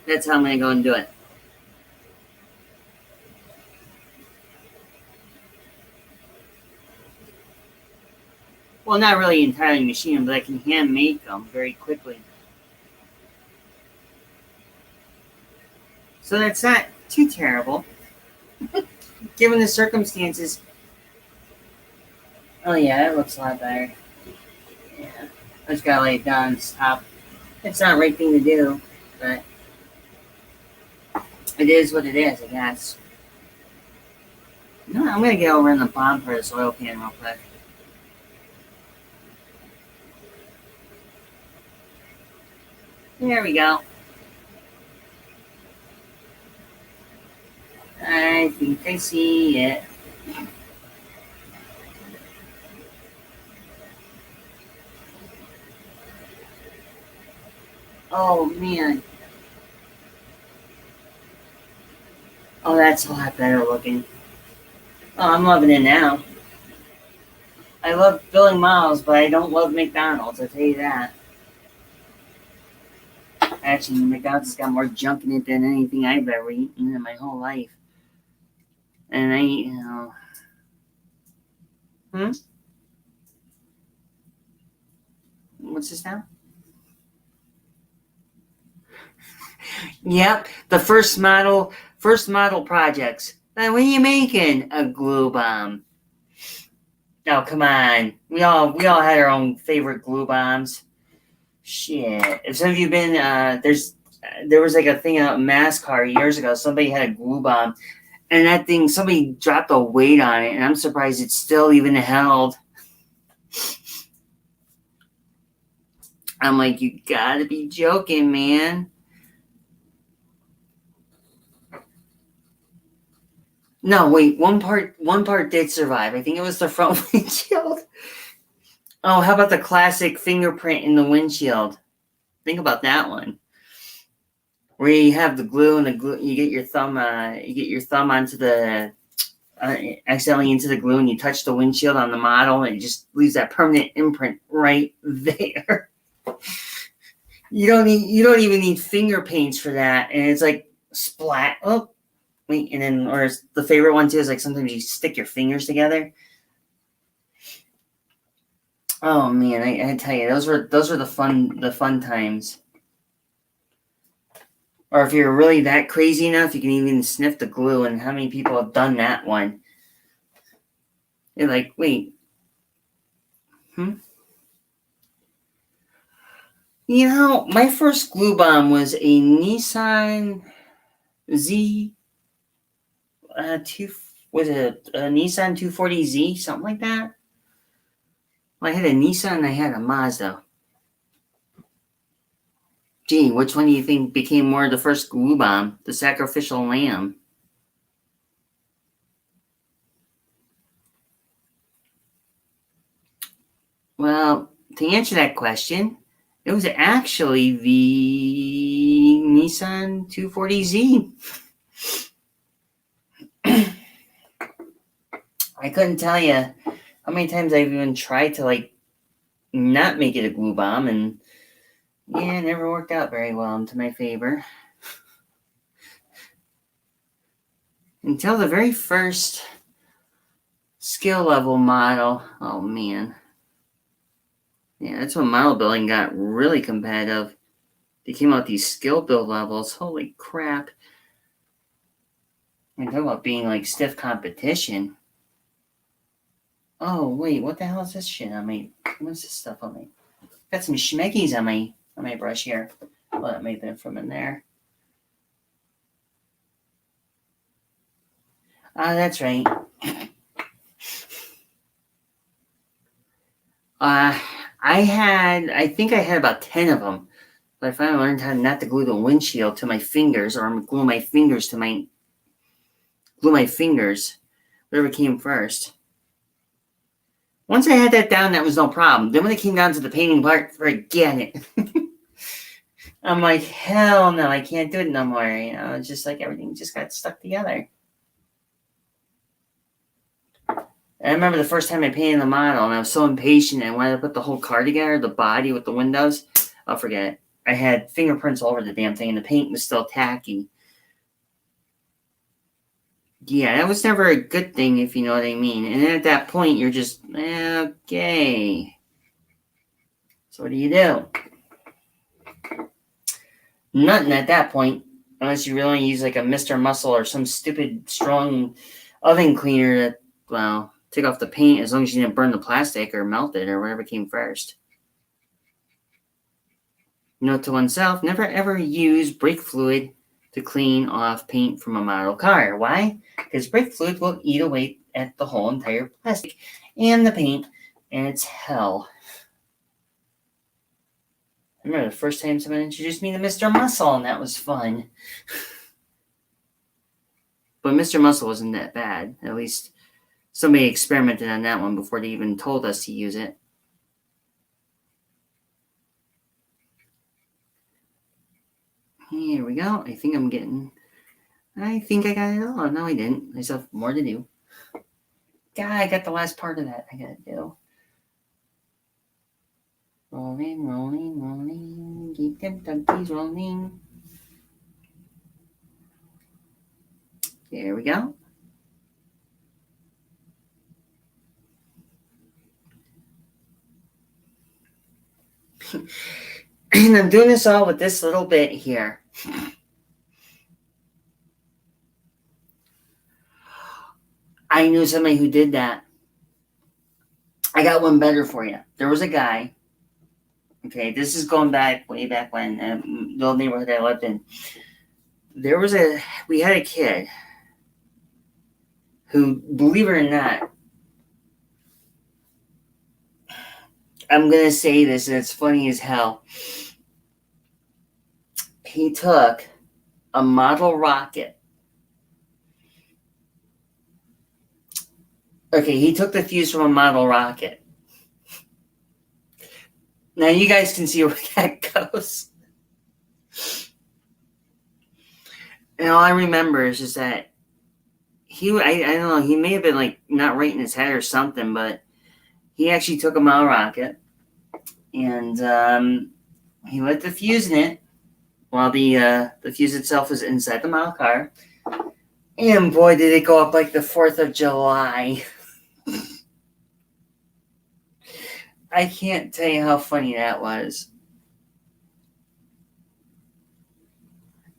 That's how I'm going to go and do it. Well, not really entirely machine them, but I can hand make them very quickly. So that's not too terrible, given the circumstances. Oh yeah, it looks a lot better. Yeah, I just gotta lay it down and stop. It's not the right thing to do, but it is what it is, I guess. No, I'm gonna get over in the bottom for this oil pan real quick. There we go. I think I see it. Oh man. Oh, that's a lot better looking. Oh, I'm loving it now. I love filling miles, but I don't love McDonald's, I'll tell you that. Actually, McDonald's has got more junk in it than anything I've ever eaten in my whole life. And hmm? What's this now? Yep, the first model projects. What are you making? A glue bomb. Oh, come on. We all had our own favorite glue bombs. Shit. If some of you been there was like a thing out in NASCAR years ago. Somebody had a glue bomb, and that thing somebody dropped a weight on it, and I'm surprised it's still even held. I'm like, you gotta be joking, man. No, wait, one part did survive. I think it was the front windshield. Oh, how about the classic fingerprint in the windshield? Think about that one. Where you have the glue and the glue, you get your thumb onto the accidentally into the glue, and you touch the windshield on the model, and it just leaves that permanent imprint right there. You don't even need finger paints for that, and it's like splat. Oh, wait, and then or the favorite one too is like sometimes you stick your fingers together. Oh man, I tell you, those were the fun times. Or if you're really that crazy enough, you can even sniff the glue. And how many people have done that one? You're like, wait, hmm? My first glue bomb was a Nissan Z. Two was it a Nissan 240Z, something like that. Well, I had a Nissan and I had a Mazda. Gee, which one do you think became more the first glue bomb? The sacrificial lamb. Well, to answer that question, it was actually the Nissan 240Z. I couldn't tell you how many times I've even tried to not make it a glue bomb, and yeah, it never worked out very well into my favor. Until the very first skill level model. Oh man. Yeah, that's when model building got really competitive. They came out with these skill build levels. Holy crap. And talk about being like stiff competition. Oh wait, what the hell is this shit on me? What's this stuff on me? Got some schmeckies on my brush here. Well, that may have been from in there. Ah, that's right. I think I had about 10 of them. But I finally learned how not to glue the windshield to my fingers, or glue my fingers, whatever came first. Once I had that down, that was no problem. Then when it came down to the painting part, forget it. I'm like, hell no, I can't do it no more. It's just like everything just got stuck together. And I remember the first time I painted the model, and I was so impatient, and I wanted to put the whole car together, the body with the windows. I'll forget it. I had fingerprints all over the damn thing, and the paint was still tacky. Yeah, that was never a good thing, if you know what I mean. And then at that point, you're just, okay. So what do you do? Nothing at that point. Unless you really use like a Mr. Muscle or some stupid strong oven cleaner that, well, take off the paint as long as you didn't burn the plastic or melt it or whatever came first. Note to oneself, never ever use brake fluid to clean off paint from a model car. Why? Because brake fluid will eat away at the whole entire plastic and the paint, and it's hell. I remember the first time someone introduced me to Mr. Muscle, and that was fun. But Mr. Muscle wasn't that bad. At least somebody experimented on that one before they even told us to use it. Here we go. I think I got it all. No, I didn't. I still have more to do. God, I got the last part of that I gotta do. Rolling, rolling, rolling. Keep them donkeys rolling. There we go. And I'm doing this all with this little bit here. I knew somebody who did that. I got one better for you. There was a guy. Okay, this is going back way back when, the old neighborhood I lived in. We had a kid who, believe it or not, I'm going to say this, and it's funny as hell. He took a model rocket. Okay, he took the fuse from a model rocket. Now you guys can see where that goes. And all I remember is just that I don't know, he may have been like not right in his head or something, but he actually took a model rocket and he lit the fuse in it while the fuse itself was inside the model car. And boy, did it go up like the 4th of July. I can't tell you how funny that was.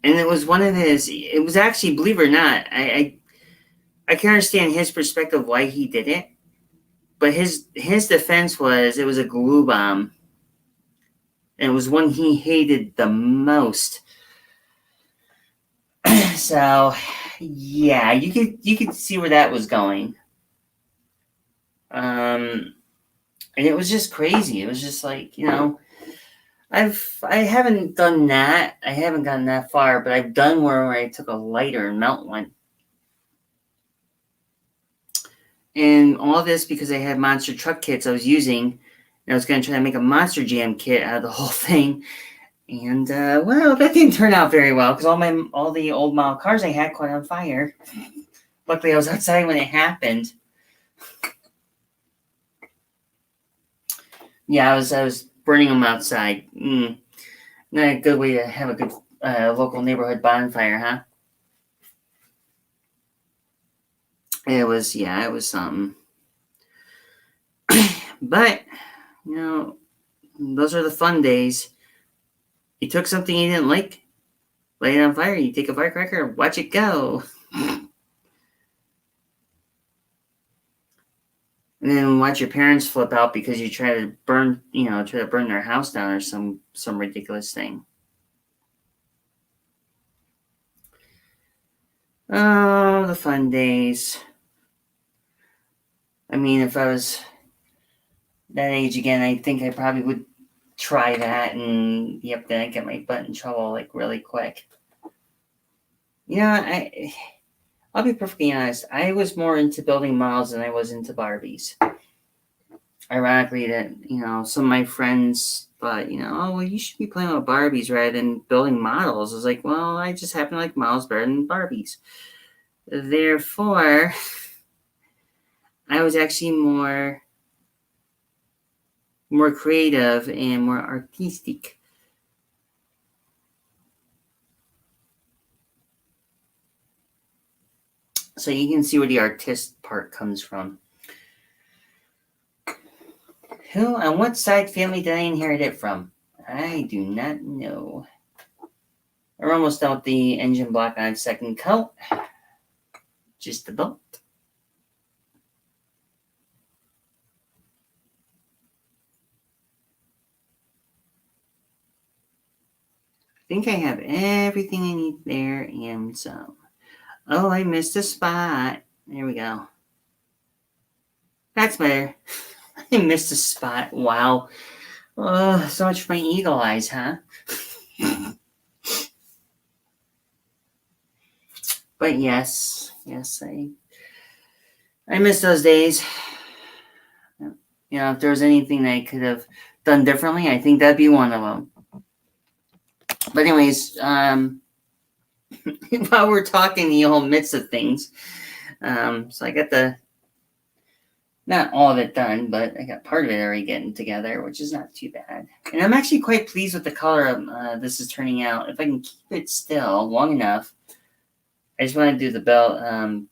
And it was it was actually, believe it or not, I can understand his perspective why he did it. But his defense was it was a glue bomb. And it was one he hated the most. So, yeah, you could see where that was going. And it was just crazy. It was just like, I haven't done that. I haven't gotten that far, but I've done where I took a lighter and melt one. And all this because I had monster truck kits I was using. And I was going to try to make a Monster Jam kit out of the whole thing. And, well, that didn't turn out very well because all the old model cars I had caught on fire. Luckily, I was outside when it happened. Yeah, I was burning them outside. Not a good way to have a good local neighborhood bonfire, huh? It was something. But, those are the fun days. You took something you didn't like, light it on fire, you take a firecracker, watch it go. And then watch your parents flip out because you try to burn their house down or some ridiculous thing. Oh, the fun days. I mean, if I was that age again, I think I probably would try that, and yep, then I'd get my butt in trouble like really quick. I'll be perfectly honest. I was more into building models than I was into Barbies. Ironically, that some of my friends thought, oh well, you should be playing with Barbies rather than building models. I was like, well, I just happen to like models better than Barbies. Therefore, I was actually more creative and more artistic. So you can see where the artist part comes from. Who and what side family did I inherit it from? I do not know. We're almost done with the engine block on second coat. Just about. I think I have everything I need there and some. Oh, I missed a spot. There we go. That's better. I missed a spot. Wow. Oh, so much for my eagle eyes, huh? But yes, I miss those days. If there was anything that I could have done differently, I think that'd be one of them. But anyways, while we're talking the whole midst of things, so I got not all of it done, but I got part of it already getting together, which is not too bad. And I'm actually quite pleased with the color of this is turning out. If I can keep it still long enough, I just want to do the belt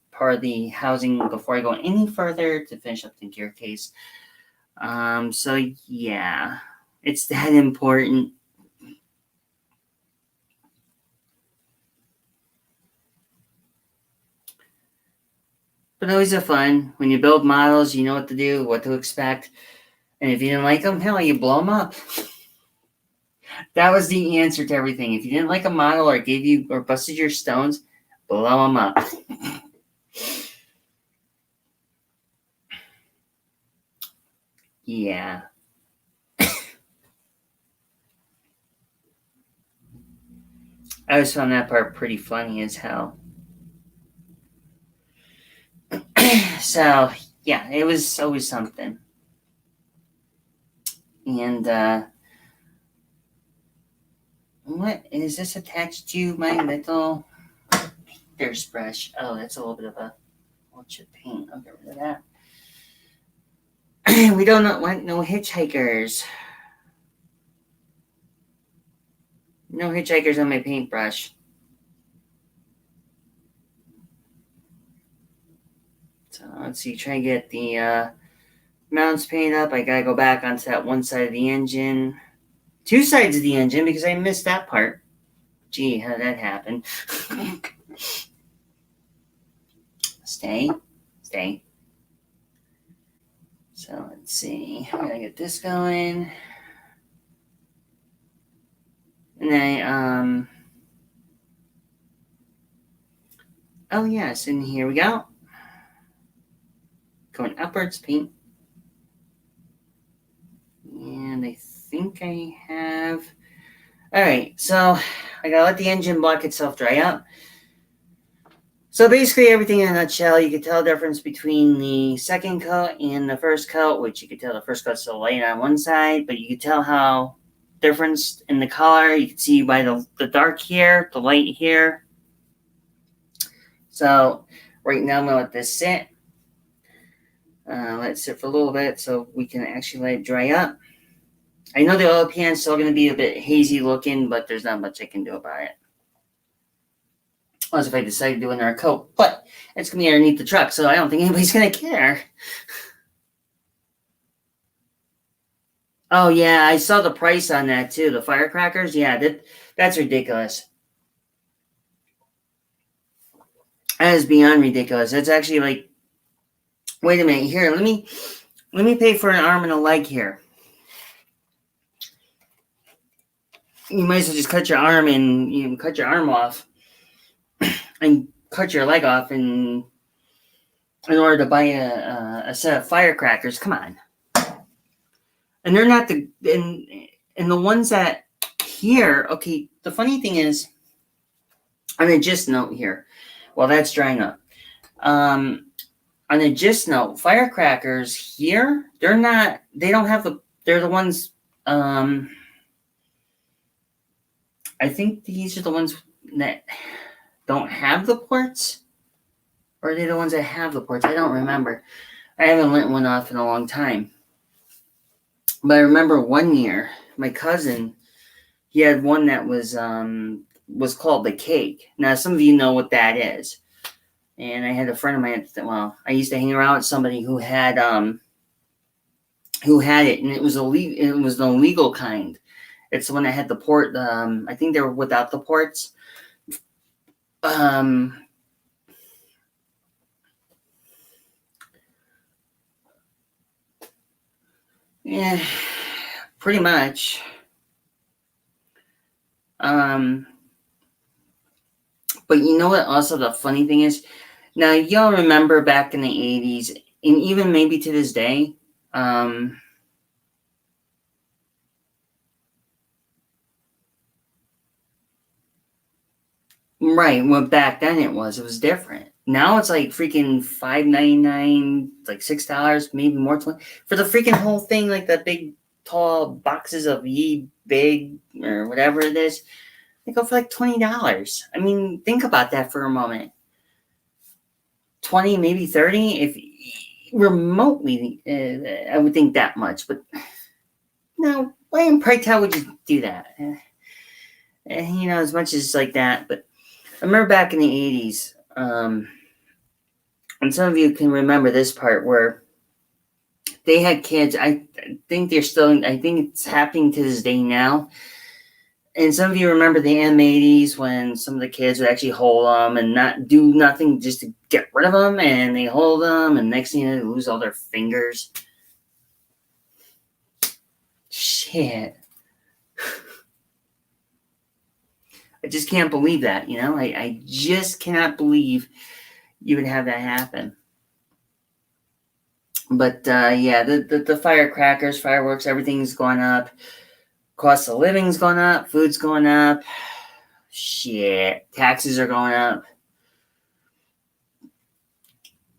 part of the housing before I go any further to finish up the gear case. So yeah, it's that important. But always a fun. When you build models, you know what to do, what to expect. And if you didn't like them, hell, you blow them up. That was the answer to everything. If you didn't like a model or gave you or busted your stones, blow them up. Yeah. I always found that part pretty funny as hell. So, yeah, it was always something. And what is this attached to my little painter's brush? Oh, that's a little bit of a chip paint. I'll get rid of that. We don't want no hitchhikers. No hitchhikers on my paintbrush. So let's see, try and get the mounts painted up. I gotta go back onto that one side of the engine. Two sides of the engine because I missed that part. Gee, how did that happen? Stay. So let's see. I gotta get this going. And then oh yes, and here we go. Going upwards, paint. And I think I have. Alright, so I gotta let the engine block itself dry up. So basically everything in a nutshell, you can tell the difference between the second coat and the first coat, which you can tell the first coat's so light on one side, but you can tell how difference in the color. You can see by the dark here, the light here. So right now I'm gonna let this sit. Let it sit for a little bit so we can actually let it dry up. I know the oil pan is still going to be a bit hazy looking, but there's not much I can do about it. Unless if I decide to do another coat. But it's going to be underneath the truck, so I don't think anybody's going to care. Oh, yeah, I saw the price on that, too. The firecrackers, yeah, that's ridiculous. That is beyond ridiculous. It's actually like, wait a minute, here, let me pay for an arm and a leg here. You might as well just cut your arm and cut your arm off and cut your leg off in order to buy a set of firecrackers. Come on. And they're not and the ones that here, okay, the funny thing is, on a just note here, while that's drying up, on a just note, firecrackers here, they're the ones, I think these are the ones that don't have the ports, or are they the ones that have the ports? I don't remember. I haven't lit one off in a long time. But I remember one year, my cousin, he had one that was called the Cake. Now, some of you know what that is. And I had a friend of mine, I used to hang around with somebody who had it, and it was the illegal kind. It's the one that had the port. I think they were without the ports. Yeah, pretty much. But you know what? Also, the funny thing is, now y'all remember back in the 80s, and even maybe to this day, right? Well, back then it was different. Now it's like freaking $5.99, like $6, maybe more, 20 for the freaking whole thing, like the big tall boxes of Ye Big or whatever it is. They go for like $20. I mean, think about that for a moment. 20, maybe 30, if remotely, I would think that much. But no, why in pray tell would you do that? As much as like that. But I remember back in the 80s, and some of you can remember this part where they had kids. I think I think it's happening to this day now. And some of you remember the M80s when some of the kids would actually hold them and not do nothing just to get rid of them, and they hold them, and next thing you know, they lose all their fingers. Shit. I just can't believe that, I just cannot believe you would have that happen. But yeah, the firecrackers, fireworks, everything's going up. Cost of living's going up. Food's going up. Shit. Taxes are going up.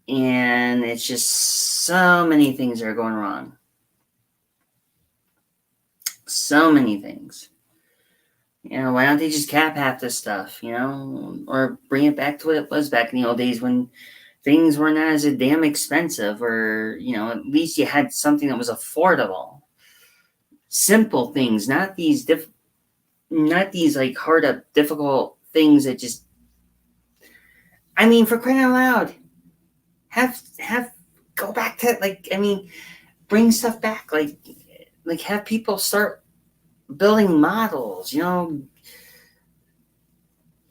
And it's just so many things are going wrong. So many things. Why don't they just cap half this stuff, or bring it back to what it was back in the old days when things were not as damn expensive, or, at least you had something that was affordable. Simple things, not these like hard up, difficult things that just, I mean, for crying out loud, have go back to, bring stuff back, like have people start building models,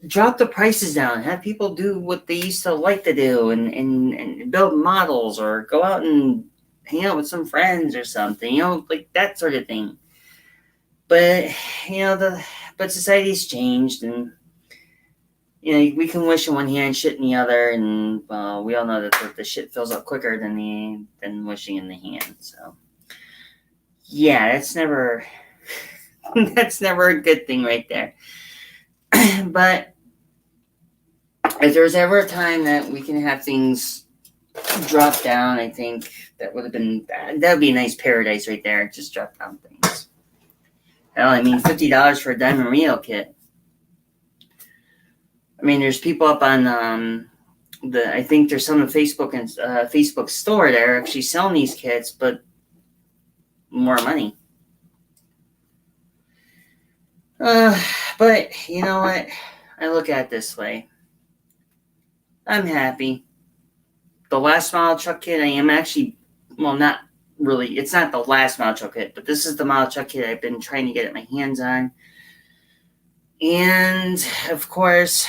drop the prices down, have people do what they used to like to do, and build models, or go out and hang out with some friends or something, like that sort of thing. But but society's changed, and we can wish in one hand, shit in the other, and we all know that the shit fills up quicker than wishing in the hand. So yeah, that's never that's never a good thing right there. But if there's ever a time that we can have things drop down, I think that would be a nice paradise right there. Just drop down things. Hell, $50 for a Diamond Rio kit. There's people up on I think there's some on Facebook and Facebook store that are actually selling these kits, but more money. But you know what? I look at it this way. I'm happy. The last model truck kit, I am actually, well, not really. It's not the last model truck kit, but this is the model truck kit I've been trying to get my hands on. And of course,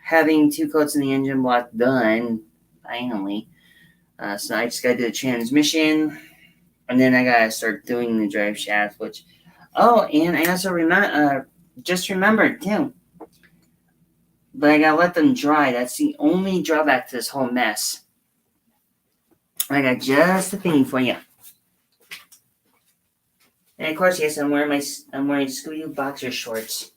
having 2 coats in the engine block done, finally. So I just got to do the transmission, and then I got to start doing the drive shaft, which, and I also remembered too, but I got to let them dry. That's the only drawback to this whole mess. I got just a thing for you. And of course, yes, I'm wearing Scooby-Doo boxer shorts.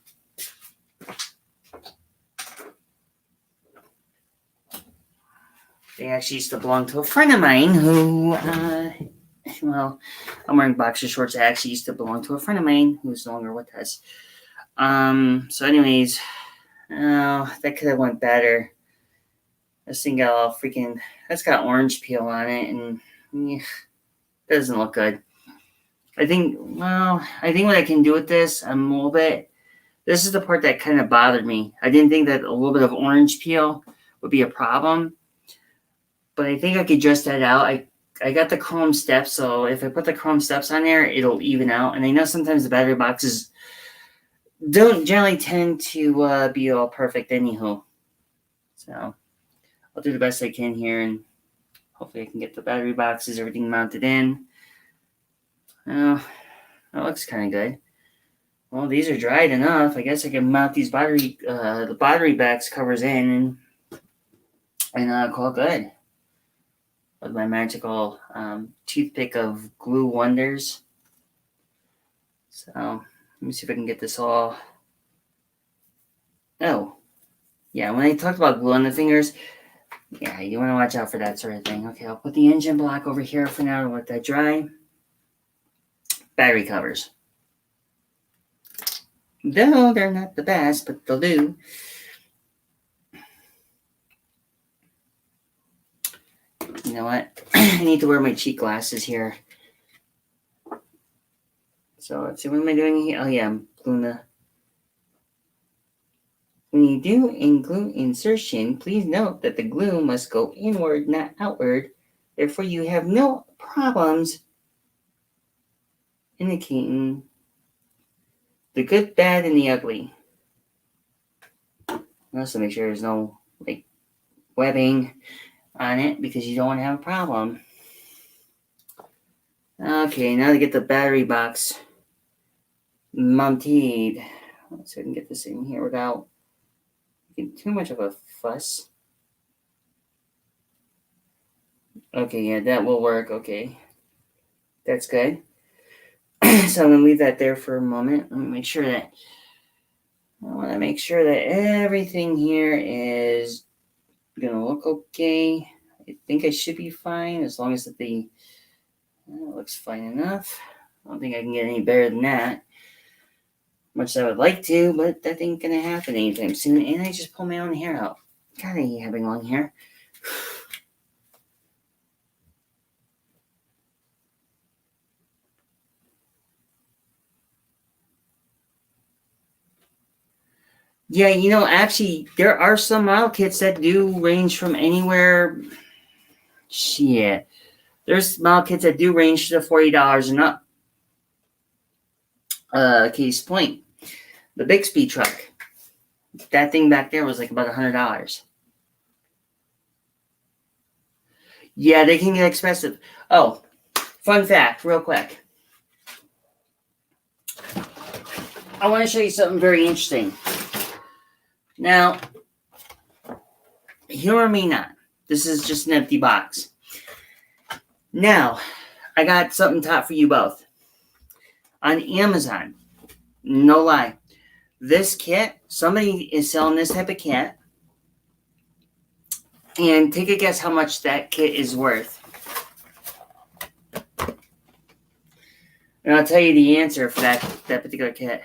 They actually used to belong to a friend of mine who, I'm wearing boxer shorts that actually used to belong to a friend of mine who's no longer with us. So anyways, that could have went better. This thing got all that's got orange peel on it, and it doesn't look good. I think what I can do with this, this is the part that kind of bothered me. I didn't think that a little bit of orange peel would be a problem, but I think I could adjust that out. I got the chrome steps, so if I put the chrome steps on there, it'll even out. And I know sometimes the battery boxes don't generally tend to be all perfect anywho. So I'll do the best I can here, and hopefully I can get the battery boxes, everything mounted in. Oh, that looks kind of good. Well, these are dried enough. I guess I can mount these the battery box covers in and call it good. With my magical toothpick of glue wonders. So let me see if I can get this all. Oh, yeah. When I talked about glue on the fingers, yeah, you want to watch out for that sort of thing. Okay, I'll put the engine block over here for now to let that dry. Battery covers. No, they're not the best, but they'll do. You know what? I need to wear my cheek glasses here. So let's see, what am I doing here? Oh yeah, I'm gluing the... When you do a glue insertion, please note that the glue must go inward, not outward. Therefore, you have no problems indicating the good, bad, and the ugly. Also, make sure there's no webbing on it because you don't want to have a problem. Okay, now to get the battery box mounted. Let's see if I can get this in here without making too much of a fuss. Okay, yeah, that will work. Okay, that's good. So I'm gonna leave that there for a moment. Let me make sure that I want to make sure that everything here is gonna look okay. I think I should be fine as long as that it looks fine enough. I don't think I can get any better than that. Much as I would like to, but that ain't gonna happen anytime soon. And I just pulled my own hair out. God, I hate having long hair. Yeah, actually, there are some model kits that do range from anywhere. Shit. There's model kits that do range to $40 and up. Case point. The Bixby truck. That thing back there was like about $100. Yeah, they can get expensive. Oh, fun fact, real quick. I want to show you something very interesting. Now, humor me not. This is just an empty box. Now, I got something top for you both. On Amazon, no lie, this kit, somebody is selling this type of kit. And take a guess how much that kit is worth. And I'll tell you the answer for that particular kit.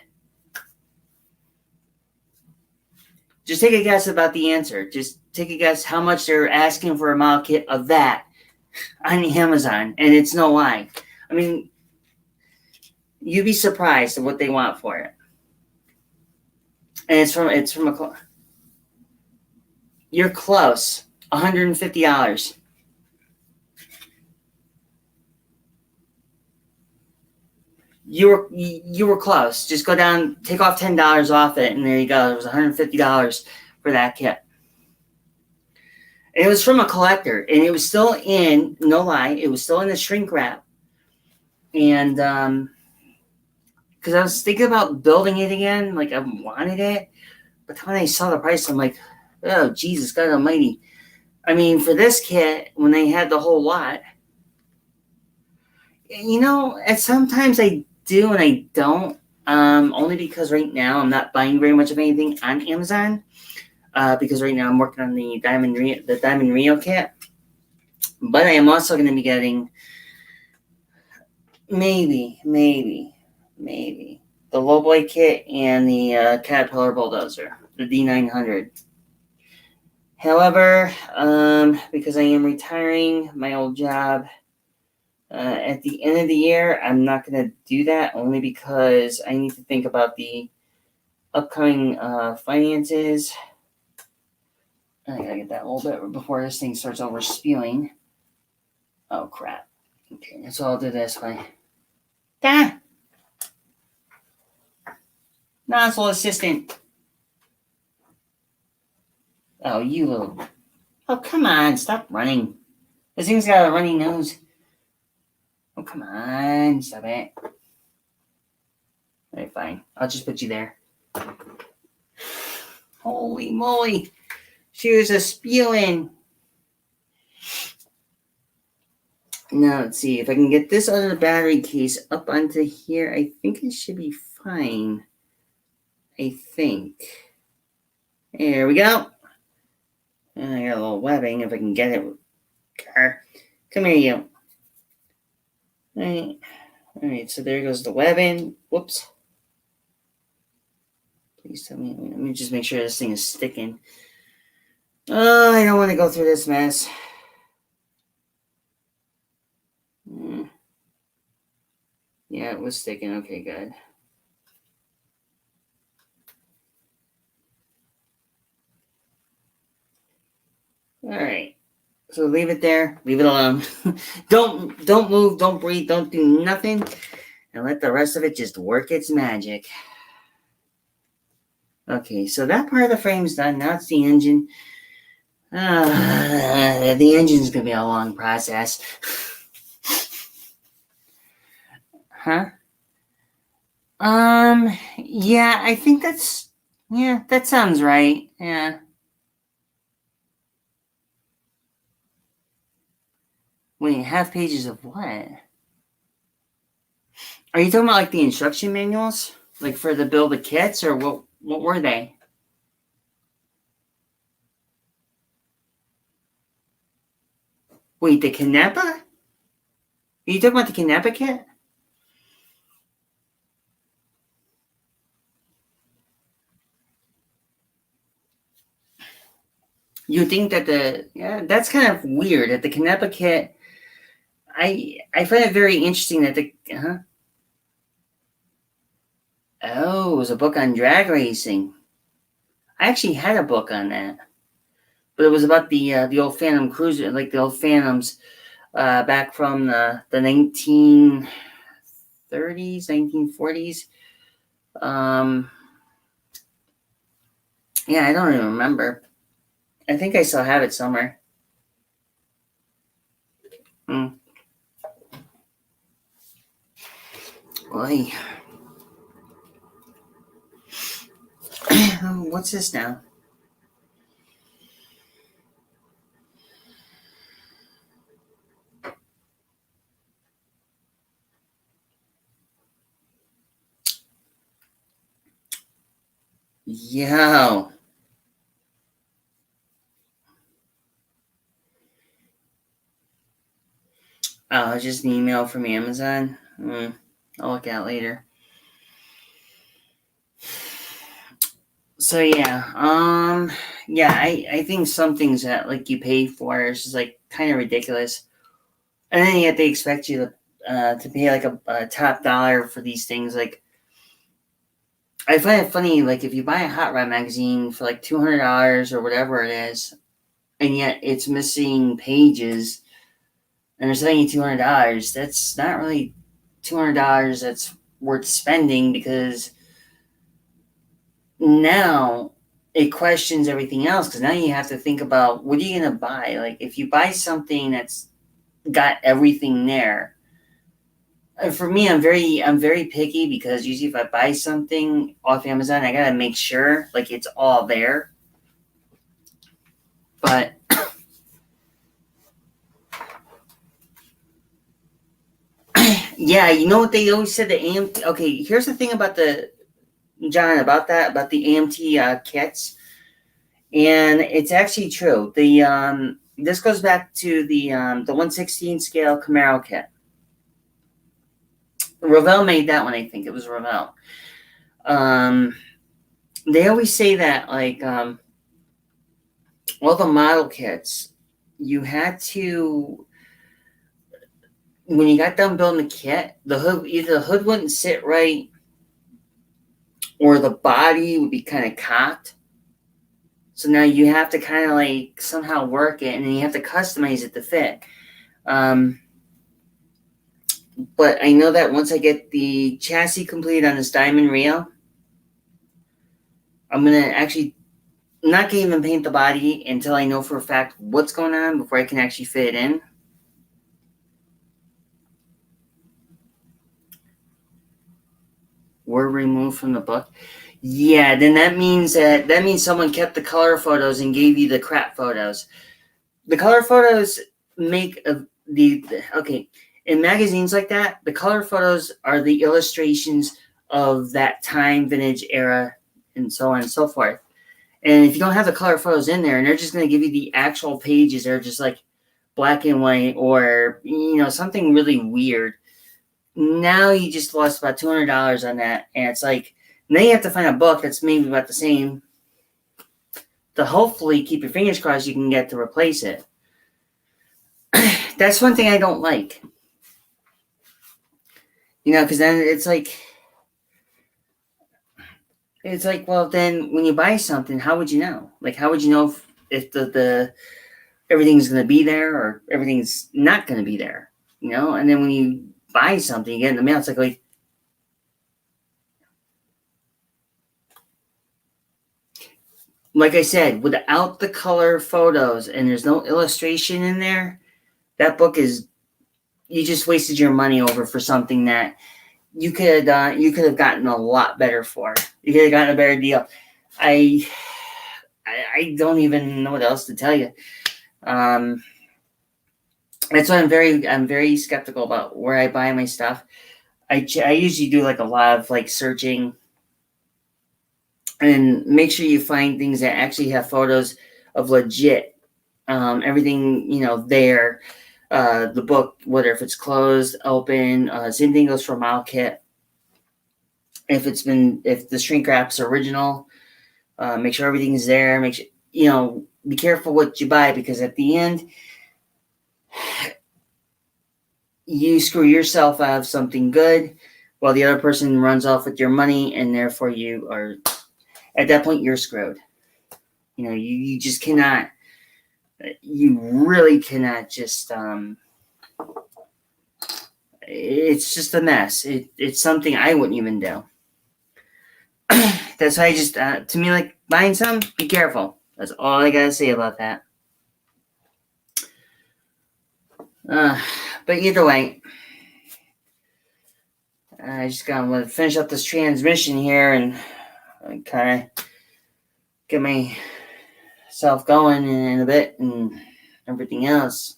Just take a guess about the answer. Just take a guess how much they're asking for a model kit of that on Amazon. And it's no lie. I mean, you'd be surprised at what they want for it. And it's from a... You're close. $150. You were close. Just go down, take off $10 off it, and there you go. It was $150 for that kit. And it was from a collector, and it was still in, no lie, it was still in the shrink wrap. And because I was thinking about building it again, like I wanted it, but when I saw the price, I'm like, oh Jesus God Almighty! I mean, for this kit, when they had the whole lot, and sometimes I do and I don't, only because right now I'm not buying very much of anything on Amazon, because right now I'm working on the Diamond Rio kit, but I am also going to be getting maybe the Lowboy kit and the Caterpillar Bulldozer, the D900. However, because I am retiring my old job at the end of the year, I'm not going to do that, only because I need to think about the upcoming finances. I gotta get that a little bit before this thing starts over spewing. Oh crap. Okay, so I'll do this way. Ah! Nozzle assistant. Oh, you little. Oh, come on. Stop running. This thing's got a runny nose. Oh, come on. Stop it. Alright, fine. I'll just put you there. Holy moly. She was a spewing. Now, let's see. If I can get this other battery case up onto here, I think it should be fine. I think. There we go. And I got a little webbing if I can get it. Come here, you. Alright, so there goes the webbing. Whoops. Please tell me. Let me just make sure this thing is sticking. Oh, I don't want to go through this mess. Yeah, it was sticking. Okay, good. Alright. So leave it there. Leave it alone. Don't move. Don't breathe. Don't do nothing. And let the rest of it just work its magic. Okay, so that part of the frame's done. Now it's the engine. The engine's gonna be a long process. Huh? Yeah, I think that sounds right. Yeah. Wait, half pages of what? Are you talking about like the instruction manuals? Like for the build the kits, or what were they? Wait, the Canepa? Are you talking about the Canepa kit? You think that that's kind of weird that the Canepa kit. I find it very interesting that the Oh, it was a book on drag racing. I actually had a book on that, but it was about the old Phantom Cruiser, like the old Phantoms, back from the 1930s, 1940s. Yeah, I don't even remember. I think I still have it somewhere. Oy. What's this now? Yo. Oh, just an email from Amazon. I'll look at it later. So yeah, I think some things that like you pay for is just like kind of ridiculous, and then yet they expect you to pay like a top dollar for these things. Like I find it funny, like if you buy a Hot Rod magazine for like $200 or whatever it is, and yet it's missing pages, and they're selling you $200. That's not really $200 that's worth spending, because now it questions everything else, because now you have to think about what are you going to buy. Like if you buy something that's got everything there, for me, I'm very picky, because usually if I buy something off Amazon, I gotta make sure like it's all there. But yeah, you know what they always said, the AMT. Okay, here's the thing about the about the AMT kits, and it's actually true. The this goes back to the 1/16 scale Camaro kit. Revell made that one. I think it was Revell. They always say that like all the model kits, you had to, when you got done building the kit, the hood, either the hood wouldn't sit right, or the body would be kind of cocked. So now you have to kind of like somehow work it, and then you have to customize it to fit. But I know that once I get the chassis complete on this Diamond Rio, I'm gonna actually not gonna even paint the body until I know for a fact what's going on before I can actually fit it in. Were removed from the book. Yeah, then that means someone kept the color photos and gave you the crap photos. The color photos make the okay, in magazines like that, the color photos are the illustrations of that time, vintage era, and so on and so forth. And if you don't have the color photos in there, and they're just going to give you the actual pages, they're just like black and white or something really weird. Now you just lost about $200 on that, and it's like now you have to find a book that's maybe about the same to hopefully keep your fingers crossed you can get to replace it. That's one thing I don't like. Because then it's like, well, then when you buy something, how would you know? Like, how would you know if the everything's going to be there or everything's not going to be there? And then when you buy something, you get in the mail, it's like I said, without the color photos and there's no illustration in there, that book is you just wasted your money over for something that you could have gotten a lot better for. You could have gotten a better deal. I I don't even know what else to tell you. Um, that's why I'm very skeptical about where I buy my stuff. I usually do like a lot of like searching and make sure you find things that actually have photos of legit everything there. The book, whether if it's closed, open, same thing goes for a model kit. If the shrink wrap's original, make sure everything's there. Make sure be careful what you buy because at the end you screw yourself out of something good while the other person runs off with your money and therefore you are at that point you're screwed. You just cannot you really cannot just it's just a mess. It's something I wouldn't even do. That's why I just to me, like, buying some, be careful. That's all I gotta say about that. uh, but either way, I just gotta finish up this transmission here and kind of get myself going in a bit and everything else.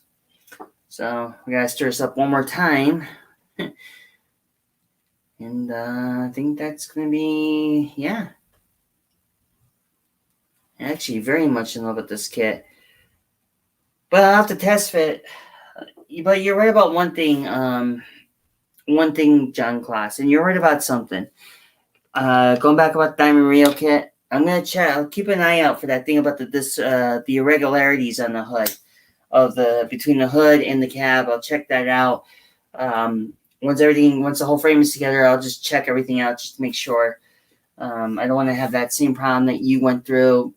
So we gotta stir this up one more time. And I think that's gonna be, yeah, actually very much in love with this kit. But I'll have to test fit. But you're right about one thing, John Class, and you're right about something. Going back about the Diamond Rio kit, I'm gonna check. I'll keep an eye out for that thing about the irregularities on the hood of the between the hood and the cab. I'll check that out. Once the whole frame is together, I'll just check everything out just to make sure. I don't want to have that same problem that you went through.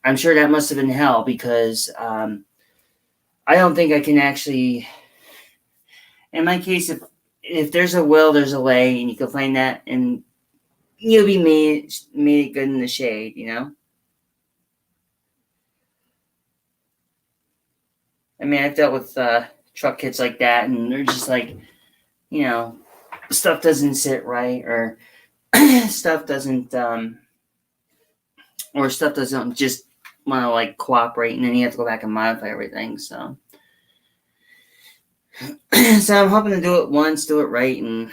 I'm sure that must have been hell because I don't think I can actually. In my case, if there's a will, there's a way, and you can find that, and you'll be made good in the shade. I mean, I've dealt with truck kits like that, and they're just like, you know, stuff doesn't sit right, or stuff doesn't, or stuff doesn't just want to like cooperate, and then you have to go back and modify everything. So, so I'm hoping to do it once, do it right, and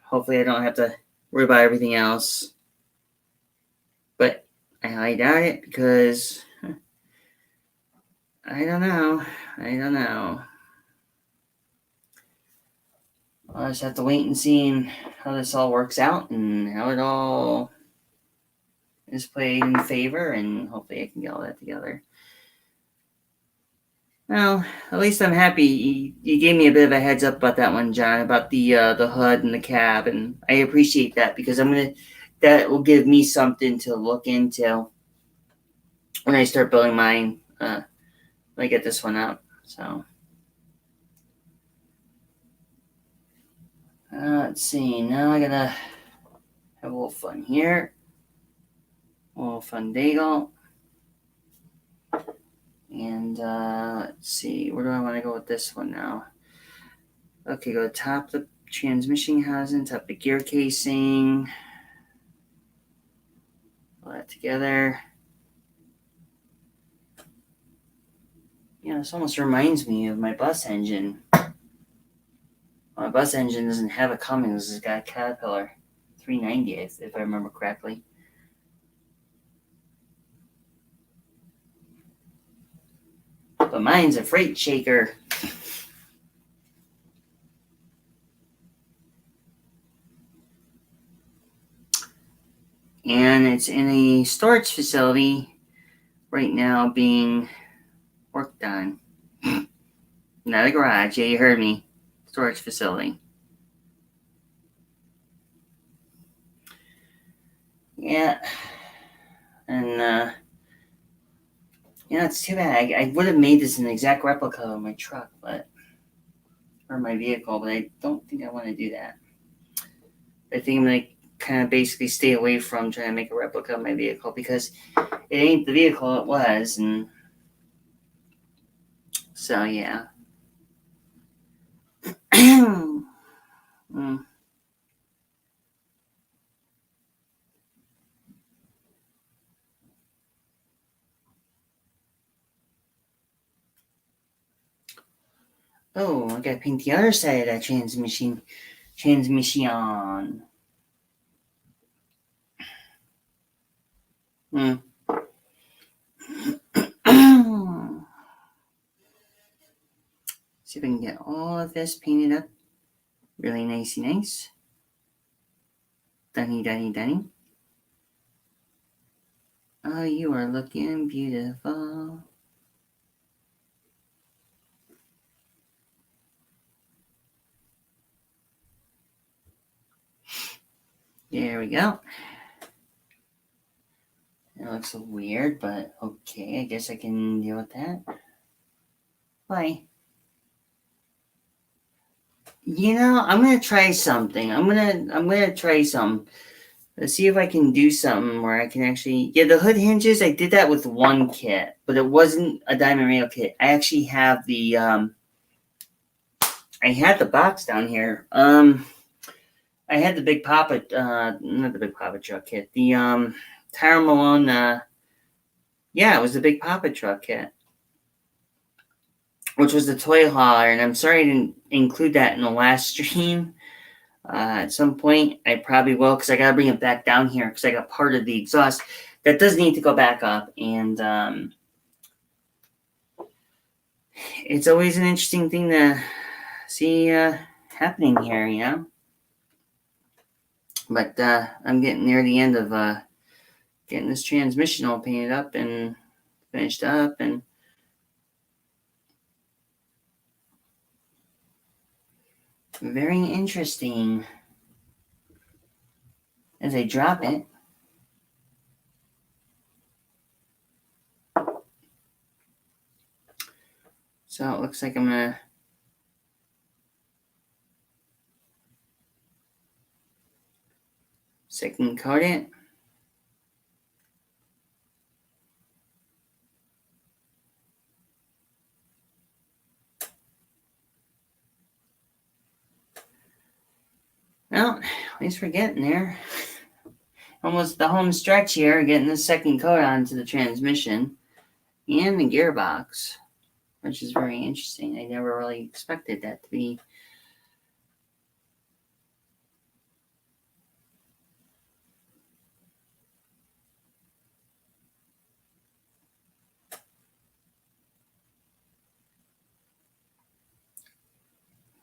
hopefully I don't have to worry about everything else. But I highly doubt it because I don't know. I don't know. I'll just have to wait and see how this all works out and how it all is played in favor, and hopefully I can get all that together. Well, at least I'm happy you gave me a bit of a heads up about that one, John, about the hood and the cab, and I appreciate that because that will give me something to look into when I start building mine. When I get this one up, so. Let's see. Now I gotta have a little fun here. A little fun bagel. And let's see, where do I want to go with this one now? Okay, go top the transmission housing, top the gear casing. All that together. Yeah, this almost reminds me of my bus engine. My bus engine doesn't have a Cummings, it's got a Caterpillar 390, if I remember correctly. But mine's a freight shaker. And it's in a storage facility right now being worked on. Not a garage, yeah, you heard me. Storage facility. Yeah. And, it's too bad. I would have made this an exact replica of my truck, or my vehicle, but I don't think I want to do that. I think I'm going to kind of basically stay away from trying to make a replica of my vehicle because it ain't the vehicle it was, and so yeah. Mm. Oh, I gotta paint the other side of that transmission. Transmission. Hmm. See if I can get all of this painted up really nice. Dunny. Oh, you are looking beautiful. There we go. It looks weird, but okay, I guess I can deal with that. Why? I'm gonna try something. I'm gonna try some. Let's see if I can do something where I can actually. Yeah, the hood hinges. I did that with one kit, but it wasn't a diamond rail kit. I actually have the. I had the box down here. I had the Big Papa. Not the Big Papa truck kit. The Tyrone Malone. Yeah, it was the Big Papa truck kit, which was the toy hauler, and I'm sorry I didn't include that in the last stream. At some point, I probably will because I got to bring it back down here because I got part of the exhaust that does need to go back up. And it's always an interesting thing to see happening here. But I'm getting near the end of getting this transmission all painted up and finished up. And very interesting as I drop it. So it looks like I'm going to second coat it. Well, at least we're getting there. Almost the home stretch here, getting the second coat onto the transmission and the gearbox, which is very interesting. I never really expected that to be.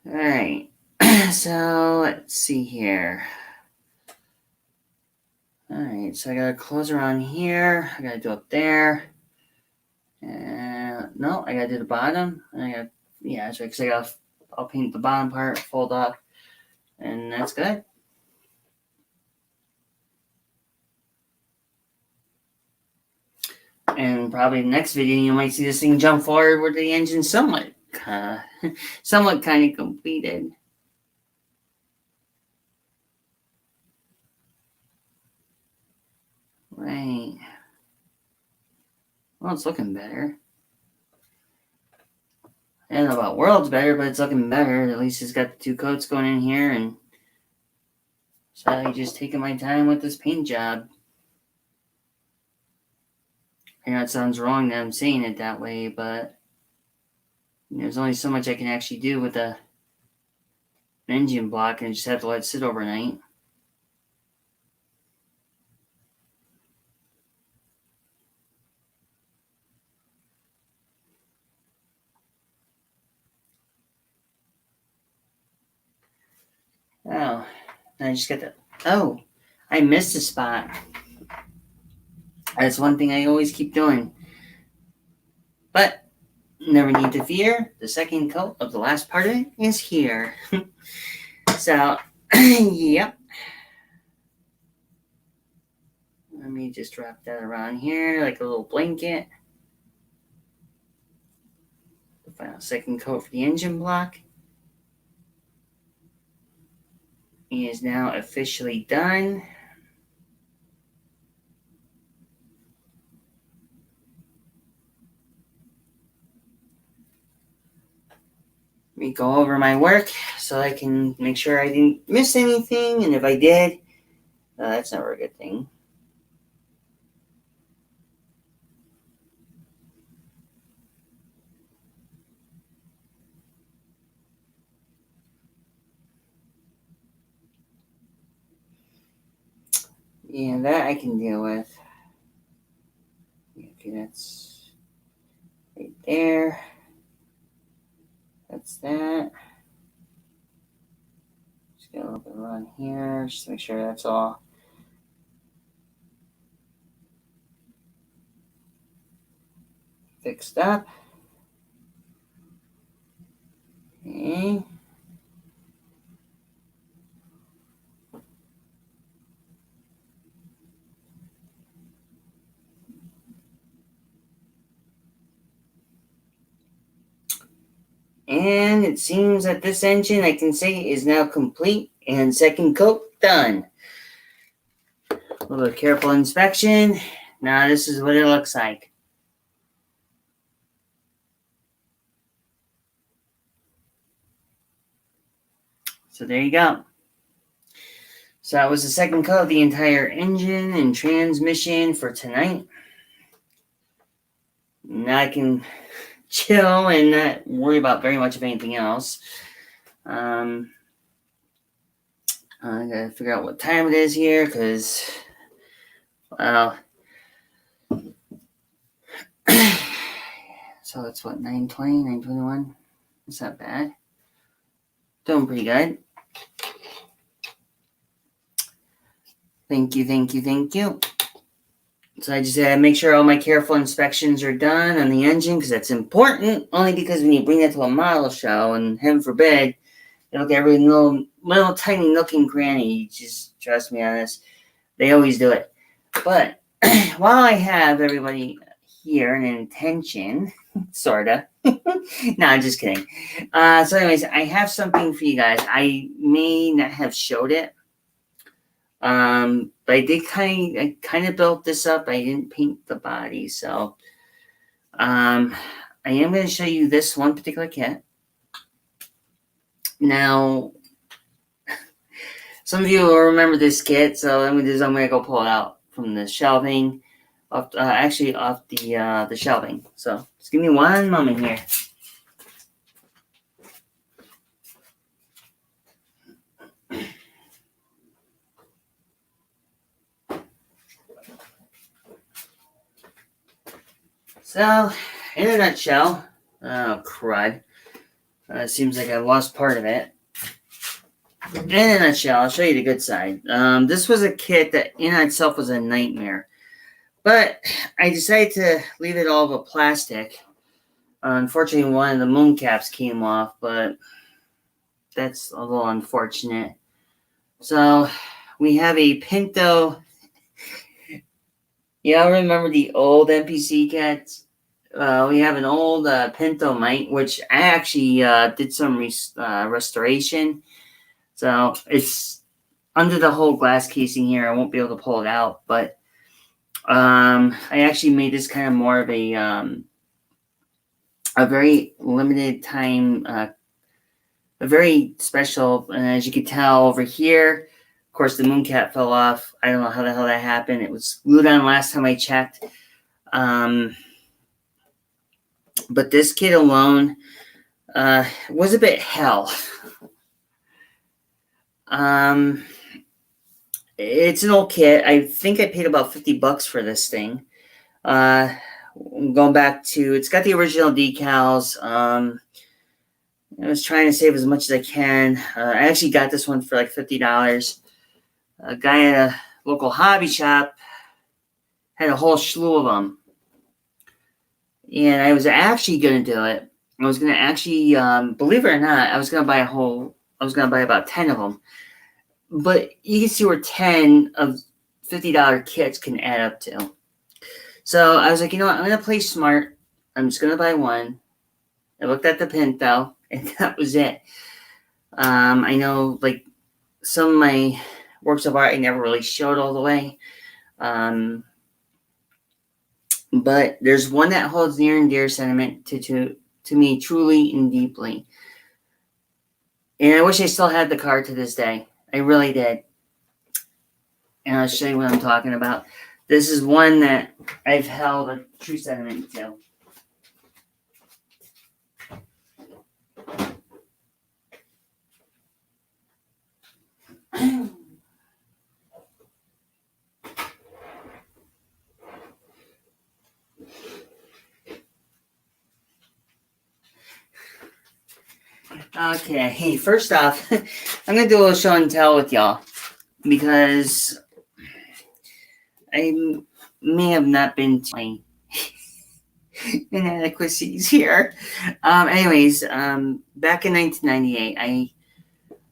All right, so let's see here. All right, so I got to close around here. I got to do up there. No, I got to do the bottom. That's right, because I'll paint the bottom part, fold up, and that's good. And probably the next video, you might see this thing jump forward with the engine somewhat kind of completed. Right. Well, it's looking better. I don't know about worlds better, but it's looking better. At least it's got the 2 coats going in here, and so I just taking my time with this paint job. I know it sounds wrong that I'm saying it that way, but there's only so much I can actually do with an engine block, and I just have to let it sit overnight. Oh, I just got the. Oh, I missed a spot. That's one thing I always keep doing. But never need to fear. The second coat of the last part of it is here. So, yep. Let me just wrap that around here like a little blanket. The final second coat for the engine block is now officially done. Let me go over my work so I can make sure I didn't miss anything, and if I did, that's never a good thing. Yeah, that I can deal with. Okay, that's right there. That's that. Just get a little bit around here, just to make sure that's all fixed up. Okay. And it seems that this engine, I can say, is now complete and second coat done. A little bit of careful inspection. Now this is what it looks like. So there you go. So that was the second coat of the entire engine and transmission for tonight. Now I can chill and not worry about very much of anything else. I gotta figure out what time it is here, because, well, so it's what, 9:20, 9:21? It's not bad. Doing pretty good. Thank you. So I just gotta make sure all my careful inspections are done on the engine, because that's important, only because when you bring it to a model show, and heaven forbid, you look at every little tiny nook and cranny, just trust me on this, they always do it. But while I have everybody here in intention, sorta. No, I'm just kidding. So anyways, I have something for you guys. I may not have showed it. But I kind of built this up. I didn't paint the body, so I am going to show you this one particular kit. Now, some of you will remember this kit, so I'm going to go pull it out from the shelving, off the shelving. So just give me one moment here. So, in a nutshell, oh crud, seems like I lost part of it. In a nutshell, I'll show you the good side. This was a kit that in itself was a nightmare, but I decided to leave it all of a plastic. Unfortunately, one of the moon caps came off, but that's a little unfortunate. So, we have a Pinto. Y'all remember the old NPC kits? We have an old Pinto mite, which I actually did some restoration. So it's under the whole glass casing here. I won't be able to pull it out, but I actually made this kind of more of a a very limited time, a very special, and as you can tell over here, of course, the moon cap fell off. I don't know how the hell that happened. It was glued on last time I checked. But this kit alone was a bit hell. It's an old kit. I think I paid about $50 for this thing. Going back to, it's got the original decals. I was trying to save as much as I can. I actually got this one for like $50. A guy at a local hobby shop had a whole slew of them. And I was actually going to do it. I was going to actually, believe it or not, I was going to buy about 10 of them. But you can see where 10 of $50 kits can add up to. So I was like, you know what? I'm going to play smart. I'm just going to buy one. I looked at the Pinto, and that was it. I know, like, some of my works of art I never really showed all the way. But there's one that holds near and dear sentiment to me truly and deeply. And I wish I still had the card to this day. I really did. And I'll show you what I'm talking about. This is one that I've held a true sentiment to. Okay, first off, I'm going to do a little show and tell with y'all because I may have not been to my inadequacies here. Anyways, back in 1998, I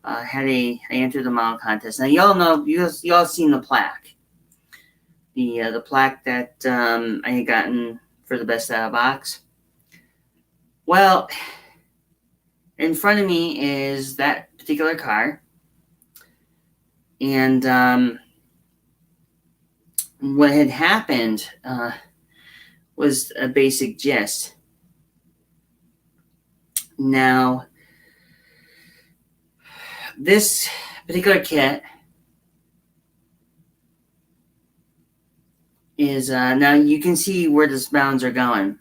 I entered the model contest. Now y'all know, y'all seen the plaque, the plaque that I had gotten for the best out of box. Well, in front of me is that particular car, and what had happened was a basic gist. Now, this particular kit is, now you can see where the bounds are going.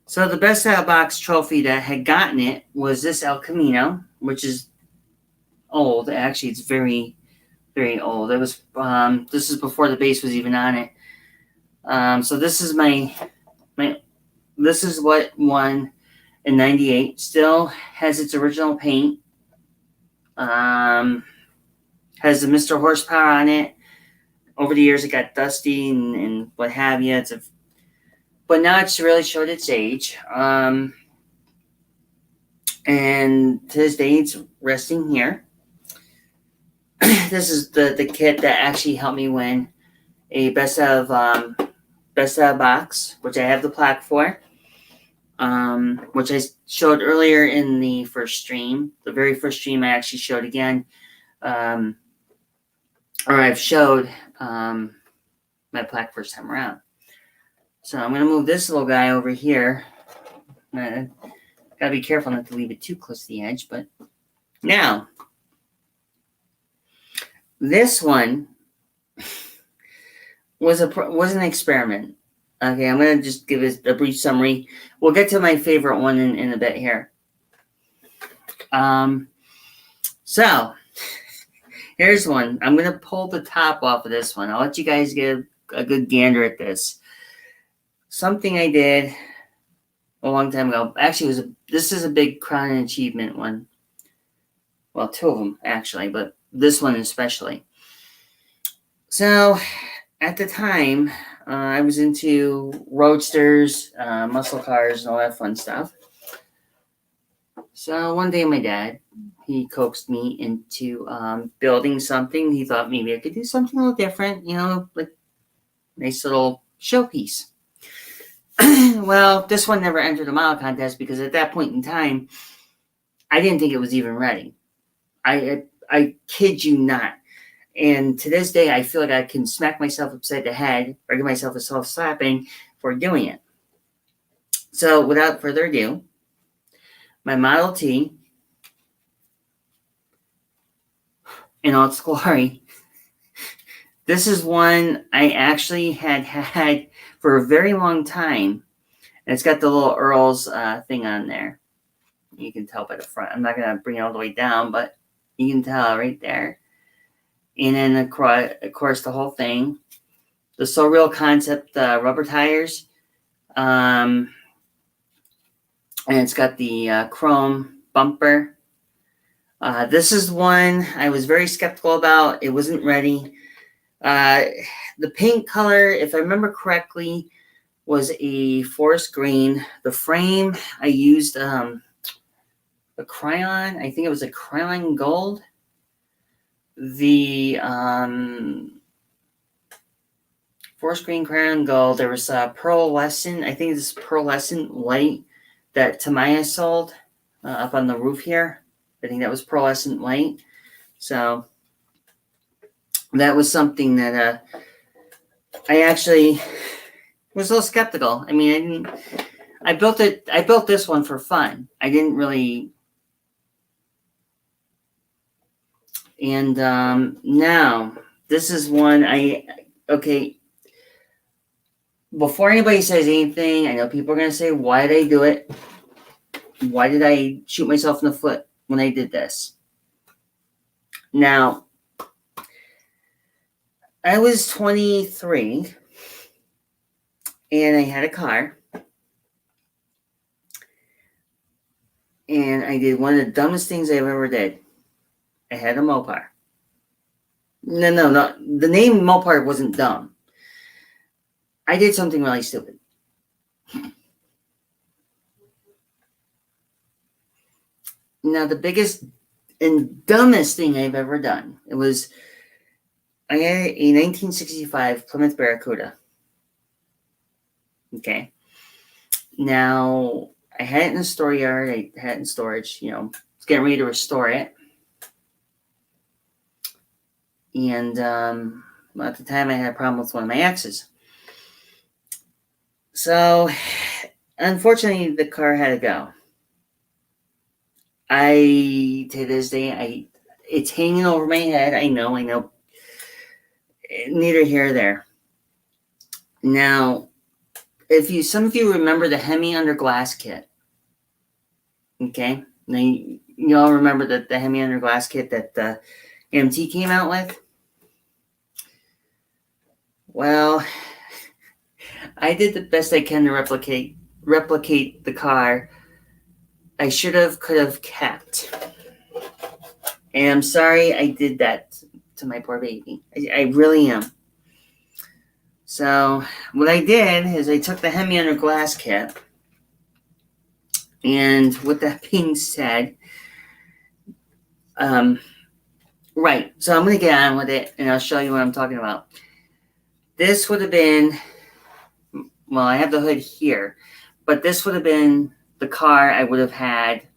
So the best out of box trophy that had gotten it was this El Camino, which is old. Actually, it's very, very old. It was, this is before the base was even on it. So this is this is what won in 98. Still has its original paint. Has the Mr. Horsepower on it. Over the years, it got dusty and what have you. But now it's really showed its age. And to this day, it's resting here. This is the kit that actually helped me win a best out of box, which I have the plaque for. Which I showed earlier in the first stream. The very first stream I actually showed again. Or I've showed my plaque first time around. So I'm going to move this little guy over here. Gotta be careful not to leave it too close to the edge. But now, this one was an experiment. Okay, I'm going to just give it a brief summary. We'll get to my favorite one in a bit here. So, here's one. I'm going to pull the top off of this one. I'll let you guys get a good gander at this. Something I did a long time ago. Actually, this is a big Crown and Achievement one. Well, two of them, actually, but this one especially. So, at the time, I was into roadsters, muscle cars, and all that fun stuff. So one day my dad, he coaxed me into building something. He thought maybe I could do something a little different, like nice little showpiece. Well, this one never entered the model contest because at that point in time, I didn't think it was even ready. I kid you not. And to this day, I feel like I can smack myself upside the head or give myself a self-slapping for doing it. So without further ado, my Model T in all its glory. This is one I actually had for a very long time. And it's got the little Earl's thing on there. You can tell by the front. I'm not going to bring it all the way down, but you can tell right there. And then, of course, the whole thing. The So Real Concept rubber tires. And it's got the chrome bumper. This is one I was very skeptical about. It wasn't ready. The paint color, if I remember correctly, was a forest green. The frame, I used a crayon. I think it was a crayon gold. The forest green crayon gold. There was a pearlescent. I think this pearlescent light that Tamaya sold up on the roof here. I think that was pearlescent light. So that was something that I actually was a little skeptical. I mean, I built this one for fun. I didn't really. And now this is one okay. Before anybody says anything, I know people are going to say, why did I do it? Why did I shoot myself in the foot when I did this? Now, I was 23 and I had a car. And I did one of the dumbest things I've ever did. I had a Mopar. No. The name Mopar wasn't dumb. I did something really stupid. Now, the biggest and dumbest thing I've ever done, I had a 1965 Plymouth Barracuda. Okay. Now, I had it in the store yard. I had it in storage. I was getting ready to restore it. And at the time, I had a problem with one of my exes. So, unfortunately, the car had to go. To this day, it's hanging over my head. I know. Neither here nor there. Now, some of you remember the Hemi under glass kit. Okay? Now, you all remember the Hemi under glass kit that the MT came out with? Well, I did the best I can to replicate the car I could have kept. And I'm sorry I did that to my poor baby. I really am. So what I did is I took the Hemi under glass kit. And with that being said, right. So I'm going to get on with it and I'll show you what I'm talking about. This would have been, well, I have the hood here, but this would have been the car I would have had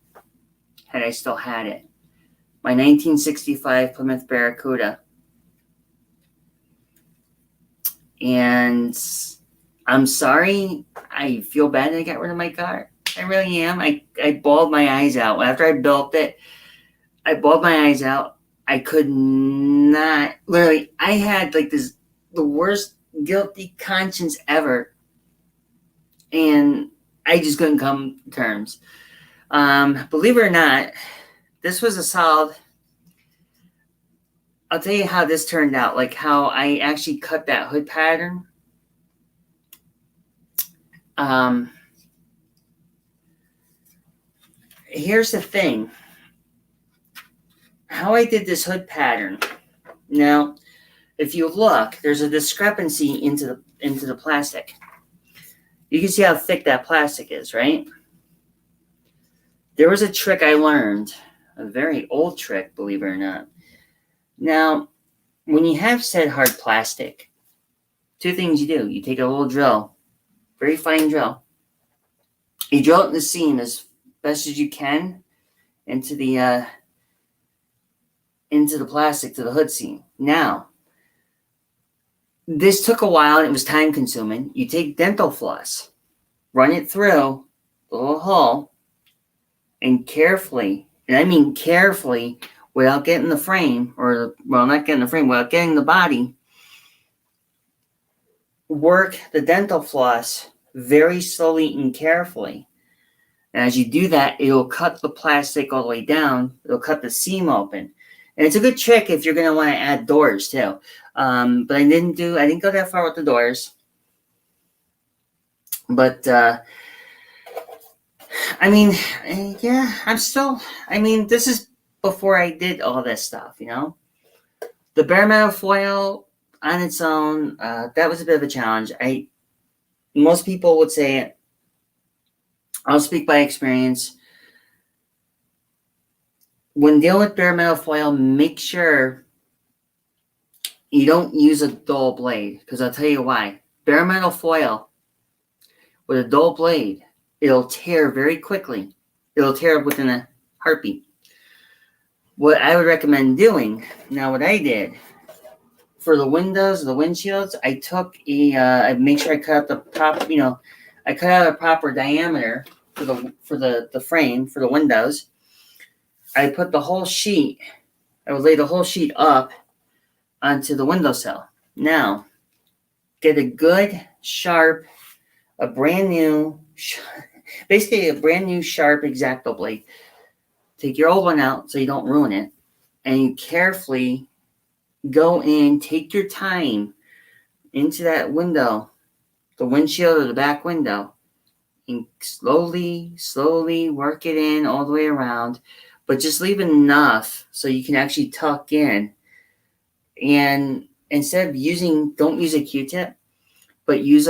I still had it. My 1965 Plymouth Barracuda. And I'm sorry. I feel bad that I got rid of my car. I really am. I bawled my eyes out. After I built it, I bawled my eyes out. I could not, literally, I had the worst guilty conscience ever. And I just couldn't come to terms. Believe it or not, this was a solid. I'll tell you how this turned out, like how I actually cut that hood pattern. Here's the thing. How I did this hood pattern. Now, if you look, there's a discrepancy into the plastic. You can see how thick that plastic is, right? There was a trick I learned, a very old trick, believe it or not. Now, when you have said hard plastic, two things you do. You take a little drill, very fine drill. You drill it in the seam as best as you can into the plastic, to the hood seam. Now, this took a while and it was time consuming. You take dental floss. run it through the little hole, and carefully, and I mean carefully, without getting the frame, or, well, not getting the frame, without getting the body, work the dental floss very slowly and carefully. And as you do that, it'll cut the plastic all the way down. It'll cut the seam open. And it's a good trick if you're going to want to add doors too. But I didn't go that far with the doors. But, I mean, yeah, this is before I did all this stuff, you know? The bare metal foil on its own, that was a bit of a challenge. Most people would say, I'll speak by experience. When dealing with bare metal foil, make sure you don't use a dull blade, because I'll tell you why. Bare metal foil with a dull blade, it'll tear very quickly. It'll tear within a heartbeat. What I would recommend doing, now what I did, for the windows, the windshields, I took I make sure I cut out the proper, I cut out a proper diameter for the frame for the windows. I put the whole sheet, I would lay the whole sheet up onto the windowsill. Now, get a good, sharp, basically a brand new sharp X-Acto blade. Take your old one out so you don't ruin it, and you carefully go in, take your time into that window, the windshield or the back window, and slowly work it in all the way around, but just leave enough so you can actually tuck in. And instead of don't use a Q-tip, but use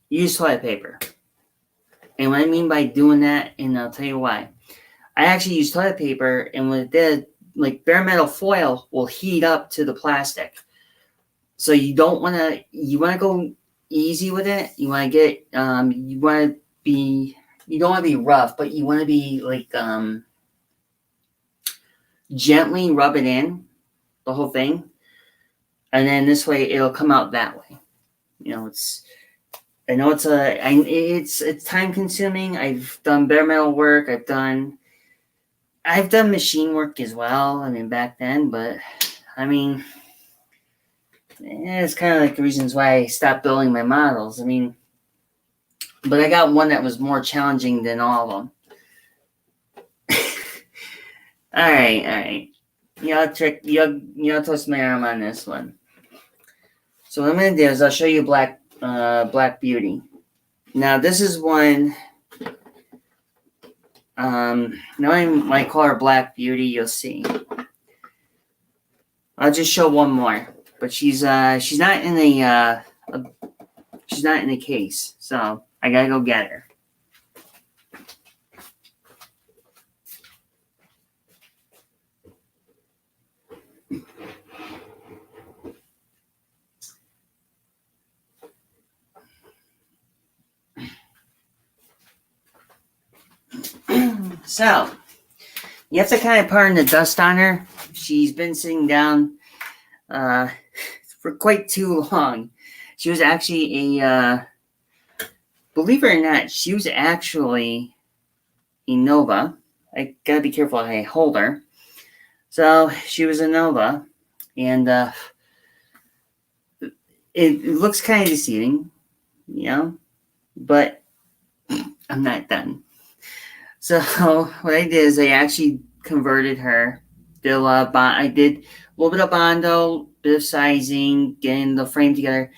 use toilet paper. And what I mean by doing that, and I'll tell you why. I actually use toilet paper, and what it did, like bare metal foil will heat up to the plastic. So you want to go easy with it. You want to get, you don't want to be rough, but you want to be like, gently rub it in, the whole thing. And then this way it'll come out that way. It's time consuming. I've done bare metal work. I've done machine work as well. Back then, but it's kind of like the reasons why I stopped building my models. But I got one that was more challenging than all of them. All right. Y'all twist my arm on this one. So what I'm going to do is I'll show you Black Beauty. Now this is one. Now I might call her Black Beauty. You'll see. I'll just show one more, but she's not in the case, so I gotta go get her. So, you have to kind of pardon the dust on her. She's been sitting down for quite too long. She was actually believe it or not, she was actually a Nova. I gotta be careful how I hold her. So, she was a Nova, and it looks kind of deceiving, but I'm not done. So what I did is I actually converted her. I did a little bit of Bondo, bit of sizing, getting the frame together.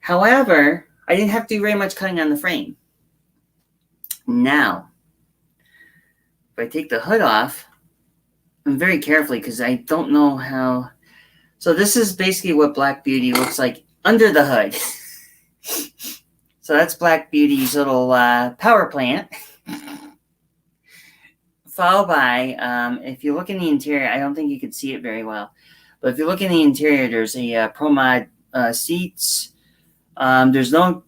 However, I didn't have to do very much cutting on the frame. Now, if I take the hood off, and very carefully because I don't know how. So this is basically what Black Beauty looks like under the hood. So that's Black Beauty's little power plant. Followed by, if you look in the interior, I don't think you can see it very well, but if you look in the interior, there's a ProMod seats. There's no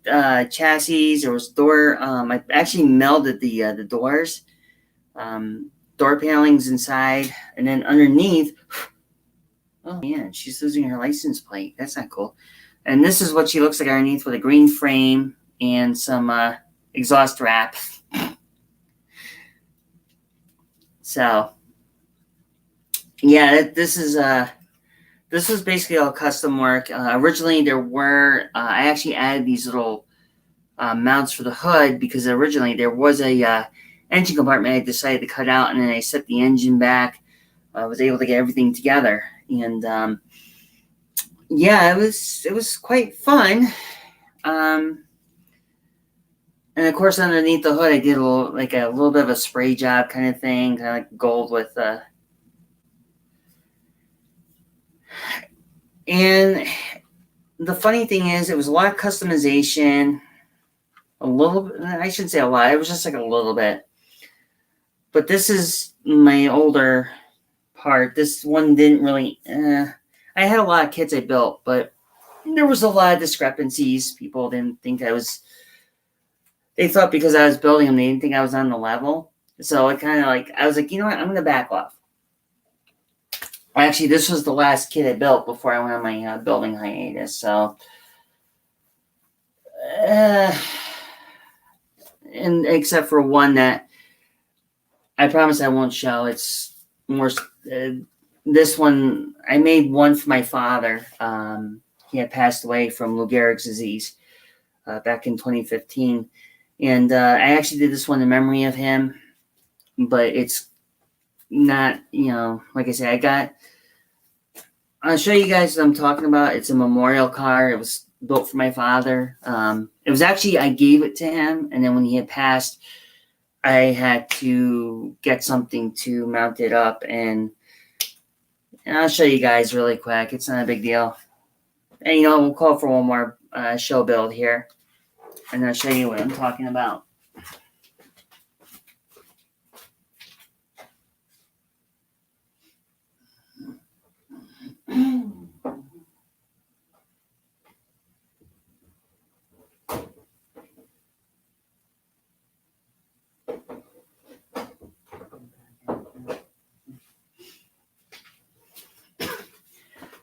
chassis. There was door. I actually melded the doors, door panelings inside, and then underneath. Oh man, she's losing her license plate. That's not cool. And this is what she looks like underneath, with a green frame and some exhaust wrap. So yeah, this was basically all custom work. Originally, there were I actually added these little mounts for the hood, because originally there was a engine compartment I decided to cut out, and then I set the engine back. I was able to get everything together, and yeah, it was quite fun. And of course, underneath the hood, I did a little bit of a spray job kind of thing, kind of like gold with and the funny thing is, it was a lot of customization. A little bit, I shouldn't say a lot. It was just like a little bit. But this is my older part. This one didn't really. I had a lot of kits I built, but there was a lot of discrepancies. People didn't think I was. They thought because I was building them, they didn't think I was on the level. So I kind of I was like, you know what? I'm going to back off. Actually, this was the last kit I built before I went on my building hiatus. So, and except for one that I promise I won't show. It's more. This one, I made one for my father. He had passed away from Lou Gehrig's disease back in 2015. And I actually did this one in memory of him. But it's not, like I said, I'll show you guys what I'm talking about. It's a memorial car. It was built for my father. It was actually, I gave it to him. And then when he had passed, I had to get something to mount it up, and I'll show you guys really quick. It's not a big deal. And we'll call for one more show build here, and I'll show you what I'm talking about.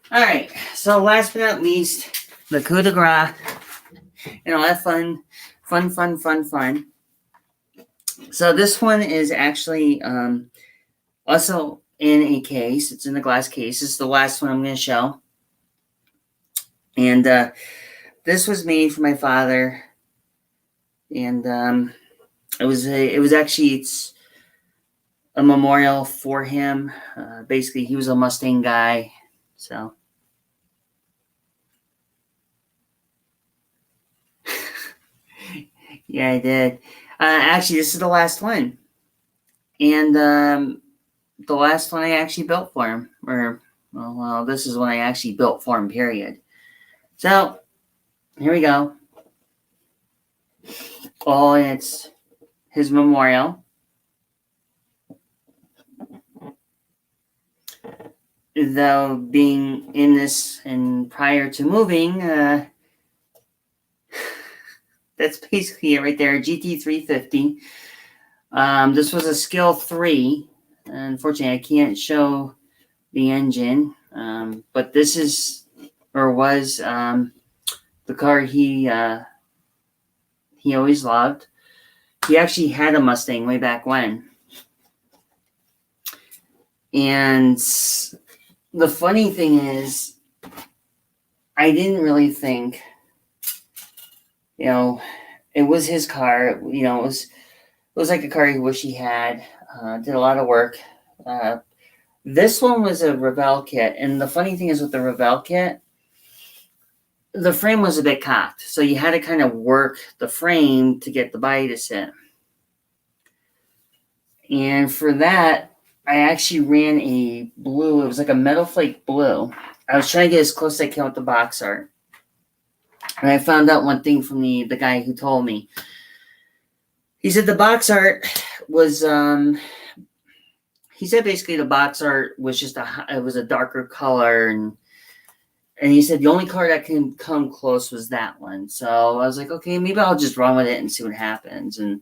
All right, so last but not least, the coup de grace. That fun. So this one is actually also in a case. It's in a glass case. This is the last one I'm going to show. And this was made for my father. And it's a memorial for him. Basically, he was a Mustang guy. So. Yeah, I did. Actually, this is the last one. And the last one I actually built for him. Well, this is one I actually built for him, period. So, here we go. Oh, and it's his memorial. Though being in this and prior to moving, that's basically it right there. GT350. This was a scale 3. Unfortunately, I can't show the engine. But this is, or was, the car he always loved. He actually had a Mustang way back when. And the funny thing is, I didn't really think, it was his car. It was like a car he wished he had. Did a lot of work. This one was a Revell kit. And the funny thing is, with the Revell kit, the frame was a bit cocked. So you had to kind of work the frame to get the body to sit. And for that, I actually ran a blue. It was like a metal flake blue. I was trying to get as close as I can with the box art. And I found out one thing from the guy who told me. He said the box art was, he said basically the box art was just it was a darker color. And he said the only color that can come close was that one. So I was like, okay, maybe I'll just run with it and see what happens. And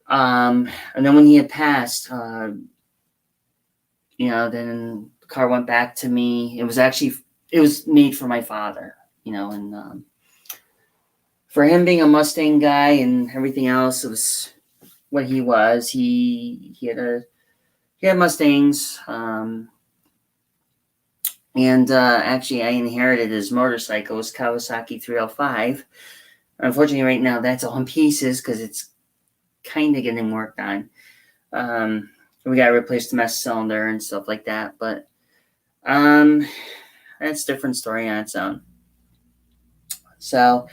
then when he had passed, then car went back to me. It was made for my father, and for him being a Mustang guy and everything else, it was what he was. He had Mustangs, and actually I inherited his motorcycle. It was Kawasaki 305. Unfortunately, right now that's all in pieces because it's kind of getting worked on. We got to replace the master cylinder and stuff like that, but that's a different story on its own. So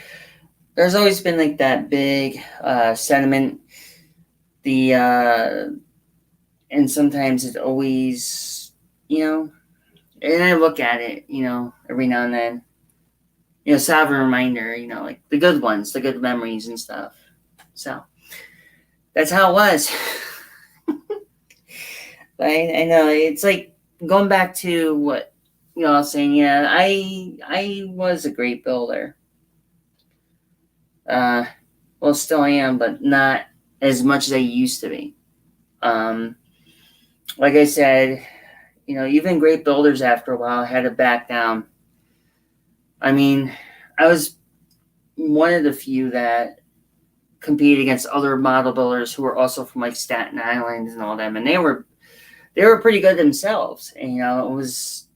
there's always been like that big sentiment. And sometimes it always, and I look at it, every now and then, sovereign reminder, like the good ones, the good memories and stuff. So that's how it was. I know it's like going back to what I was saying. Yeah, I was a great builder. Well, still am, but not as much as I used to be. Like I said, even great builders after a while had to back down. I mean, I was one of the few that competed against other model builders who were also from like Staten Island and all them, and they were pretty good themselves. And it was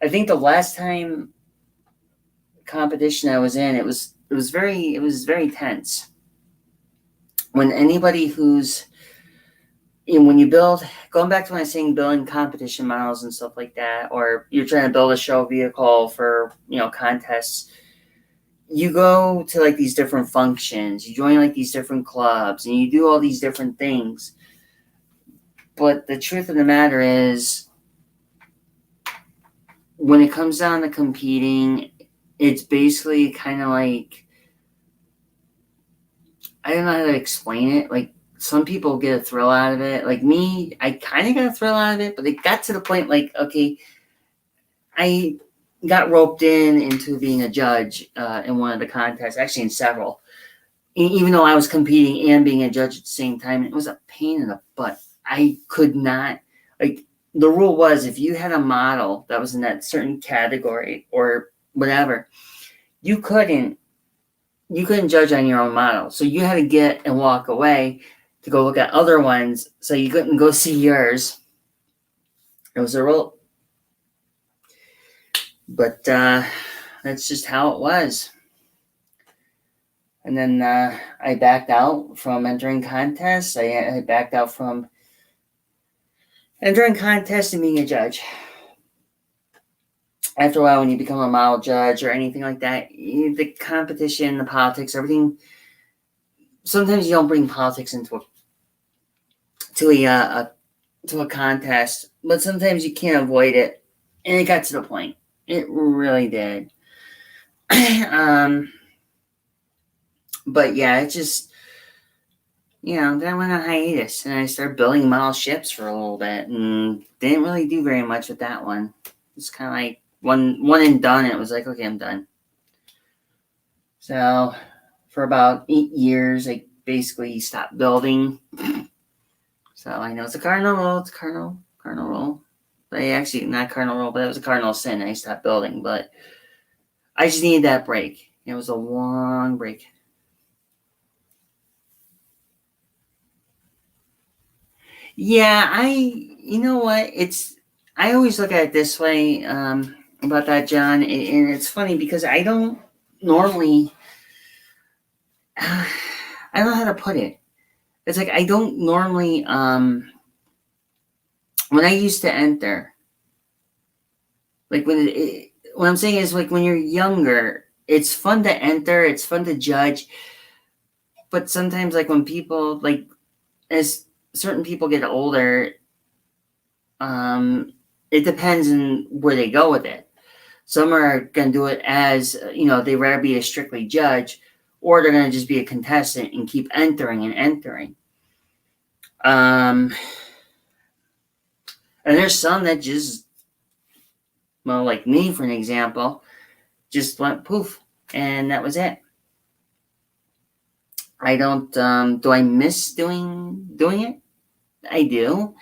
I think the last time competition I was in, it was very tense. When anybody who's when you build, going back to when I was saying building competition models and stuff like that, or you're trying to build a show vehicle for contests, you go to like these different functions, you join like these different clubs, and you do all these different things. But the truth of the matter is, when it comes down to competing, it's basically kind of like, I don't know how to explain it. Like, some people get a thrill out of it. Like me, I kind of got a thrill out of it, but it got to the point like, okay, I got roped into being a judge in one of the contests, actually in several, even though I was competing and being a judge at the same time. It was a pain in the butt. I could not, like, the rule was if you had a model that was in that certain category or whatever, you couldn't judge on your own model. So you had to get and walk away to go look at other ones, so you couldn't go see yours. It was a rule. But that's just how it was. And then I backed out from entering contests. I backed out from entering contests and being a judge. After a while, when you become a model judge or anything like that, the competition, the politics, everything, sometimes you don't bring politics into a contest, but sometimes you can't avoid it. And it got to the point. It really did. But yeah, it just, then I went on hiatus and I started building model ships for a little bit and didn't really do very much with that one. It's kind of like one and done. It was like, okay, I'm done. So for about 8 years, I basically stopped building. So I know it's a cardinal rule. It's a cardinal rule. But actually, not cardinal rule, but it was a cardinal sin. I stopped building, but I just needed that break. It was a long break. Yeah, you know what? I always look at it this way about that, John, and it's funny because I don't normally, I don't know how to put it. It's like I don't normally, when I used to enter, like what I'm saying is like when you're younger, it's fun to enter, it's fun to judge, but sometimes like when people, like as certain people get older, it depends on where they go with it. Some are going to do it as, they'd rather be a strictly judge, or they're going to just be a contestant and keep entering and entering. And there's some that just, well, like me, for an example, just went poof, and that was it. I don't, do I miss doing it? I do.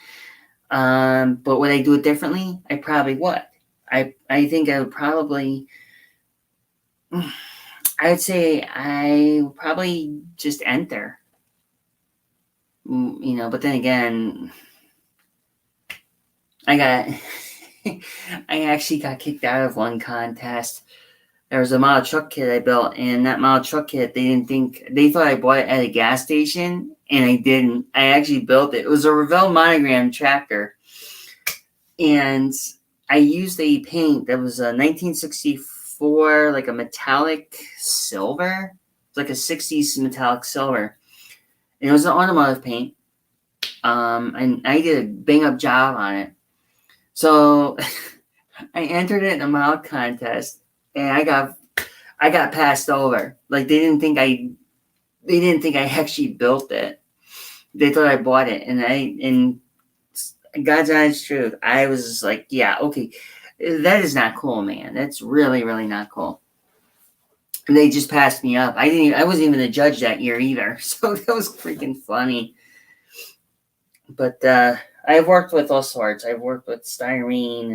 But would I do it differently? I probably would. I think I would probably. I'd say I would probably just enter. But then again, I got. I actually got kicked out of one contest. There was a model truck kit I built, and that model truck kit, they thought I bought it at a gas station, and I didn't. I actually built it. It was a Revell monogram tractor, and I used a paint that was a 1964, like a metallic silver. It's like a 60s metallic silver, and it was an automotive paint. And I did a bang up job on it. So I entered it in a model contest, and I got passed over. Like they didn't think I actually built it. They thought I bought it, and God's honest truth, I was just like, yeah, okay, that is not cool, man. That's really, really not cool. And they just passed me up. I wasn't even a judge that year either, so that was freaking funny. But I've worked with all sorts. I've worked with styrene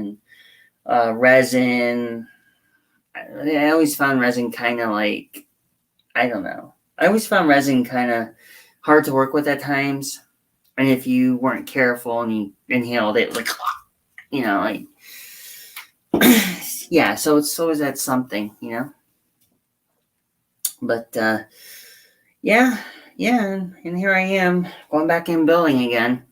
and resin. I always found resin kind of like, I don't know. I always found resin kind of hard to work with at times. And if you weren't careful and you inhaled it, like, like, yeah, so it's always that something, But, yeah, and here I am, going back in building again.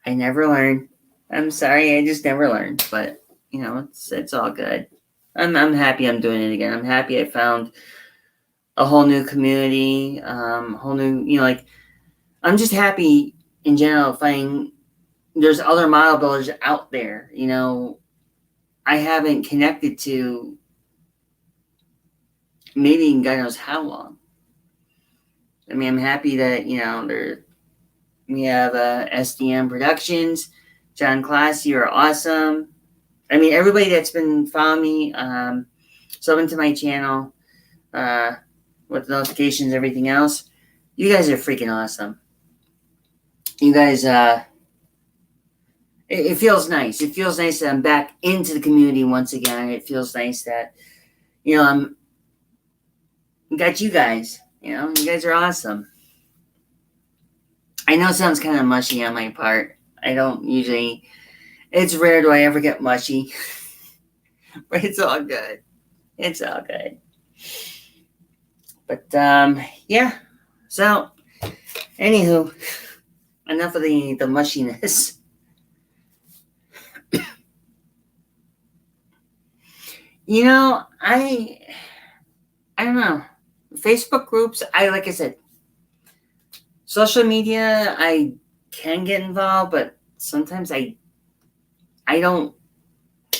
I never learned. I'm sorry, I just never learned. But, it's all good. I'm happy I'm doing it again. I'm happy I found a whole new community, whole new, I'm just happy in general finding there's other model builders out there, I haven't connected to maybe God knows how long. I mean, I'm happy that, we have SDM Productions, John Class, you're awesome. I mean, everybody that's been following me, subbing to my channel, with notifications, everything else, you guys are freaking awesome. You guys, it feels nice. It feels nice that I'm back into the community once again. It feels nice that, I'm got you guys. You guys are awesome. I know it sounds kind of mushy on my part. I don't usually. It's rare do I ever get mushy, but it's all good. It's all good. But yeah. So, anywho, enough of the mushiness. I don't know. Facebook groups, like I said, social media, I can get involved, but sometimes I don't.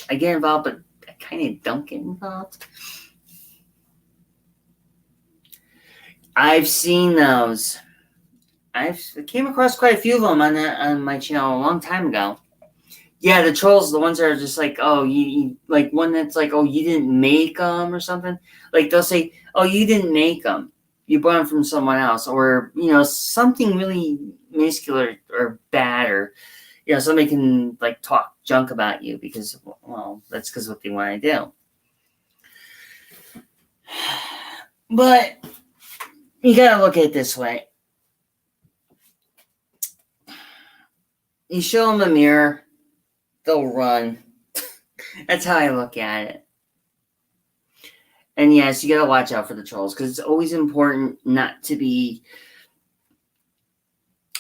I get involved, but I kind of don't get involved. I've seen those. I came across quite a few of them on my channel a long time ago. Yeah, the trolls, the ones that are just like, oh, you like one that's like, oh, you didn't make them or something. Like they'll say, oh, you didn't make them. You bought them from someone else, or something really minuscule or bad, or somebody can like talk junk about you because, well, that's because what they want to do. But you gotta look at it this way. You show them a mirror, they'll run. That's how I look at it. And yes, you gotta watch out for the trolls because it's always important not to be.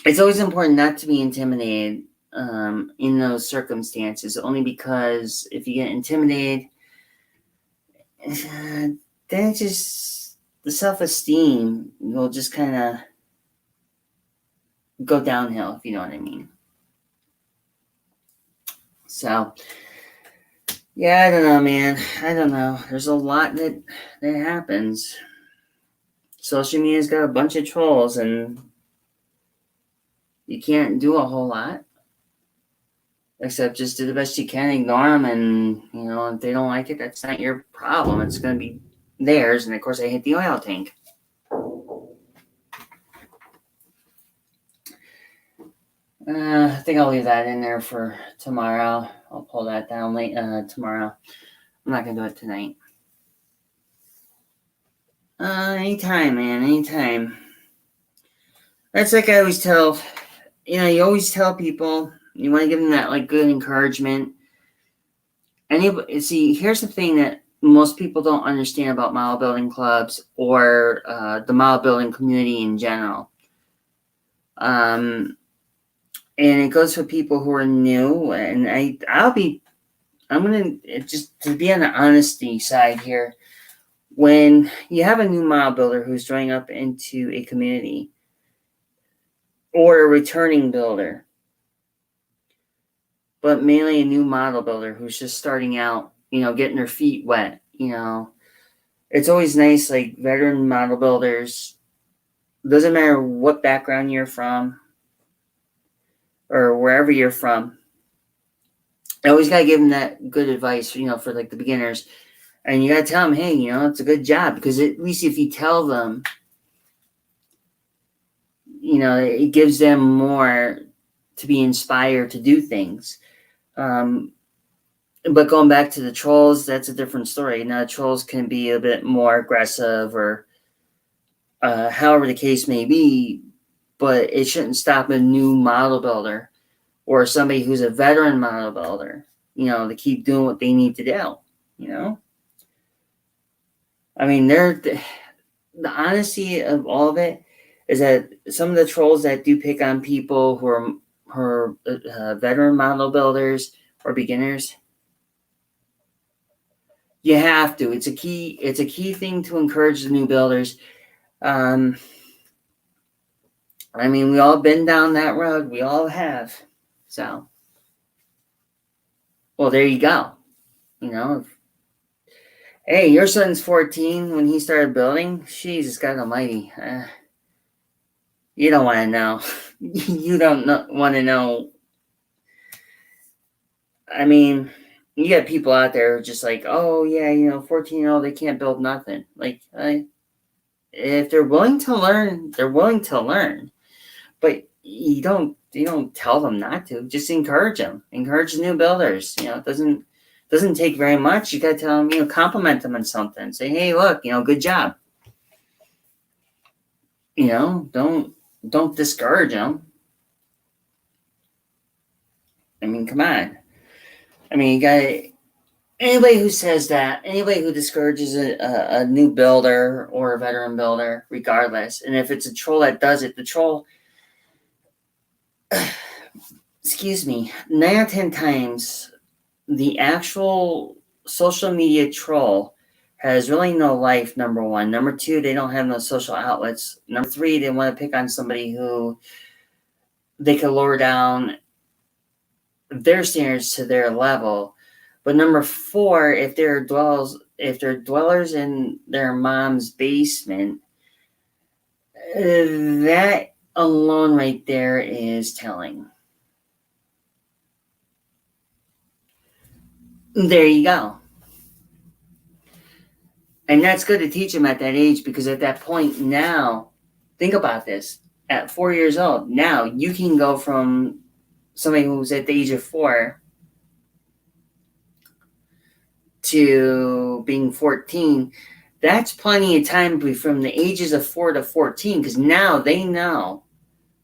It's always important not to be intimidated in those circumstances. Only because if you get intimidated, then it's just the self-esteem will just kind of go downhill, if you know what I mean. So, yeah, I don't know, man. I don't know. There's a lot that happens. Social media's got a bunch of trolls, and you can't do a whole lot. Except just do the best you can, ignore them, and, if they don't like it, that's not your problem. It's going to be theirs, and of course I hit the oil tank. I think I'll leave that in there for tomorrow. I'll pull that down late tomorrow. I'm not gonna do it tonight. Anytime, man. Anytime. That's like I always tell. You always tell people you want to give them that like good encouragement. Anybody see? Here's the thing that most people don't understand about model building clubs or the model building community in general. And it goes for people who are new. And I'm gonna just to be on the honesty side here. When you have a new model builder who's joining up into a community or a returning builder, but mainly a new model builder who's just starting out, getting their feet wet, it's always nice, like veteran model builders, doesn't matter what background you're from or wherever you're from. I always got to give them that good advice, for like the beginners. And you got to tell them, hey, it's a good job, because at least if you tell them, it gives them more to be inspired to do things. But going back to the trolls, that's a different story. Now, trolls can be a bit more aggressive or however the case may be, but it shouldn't stop a new model builder or somebody who's a veteran model builder, to keep doing what they need to do, I mean, the honesty of all of it is that some of the trolls that do pick on people who are veteran model builders or beginners, you have to. It's a key thing to encourage the new builders. I mean, we all been down that road. We all have. So, well, there you go. Hey, your son's 14 when he started building. Jesus God Almighty. You don't want to know. You don't want to know. I mean, you got people out there just like, oh, yeah, 14-year-old, they can't build nothing. Like, if they're willing to learn, they're willing to learn. But you don't tell them not to. Just encourage them. Encourage the new builders. It doesn't take very much. You got to tell them, compliment them on something. Say, hey, look, good job. Don't discourage them. I mean, come on. I mean, you got anybody who says that, anybody who discourages a new builder or a veteran builder, regardless, and if it's a troll that does it, the troll, excuse me, 9 out of 10 times, the actual social media troll has really no life, number one. Number two, they don't have no social outlets. Number three, they want to pick on somebody who they can lower down their standards to their level. But number four, if they're dwellers in their mom's basement, that alone right there is telling. There you go. And that's good to teach them at that age, because at that point now, think about this. At 4 years old, now you can go from somebody who's at the age of 4 to being 14. That's plenty of time from the ages of 4 to 14, because now they know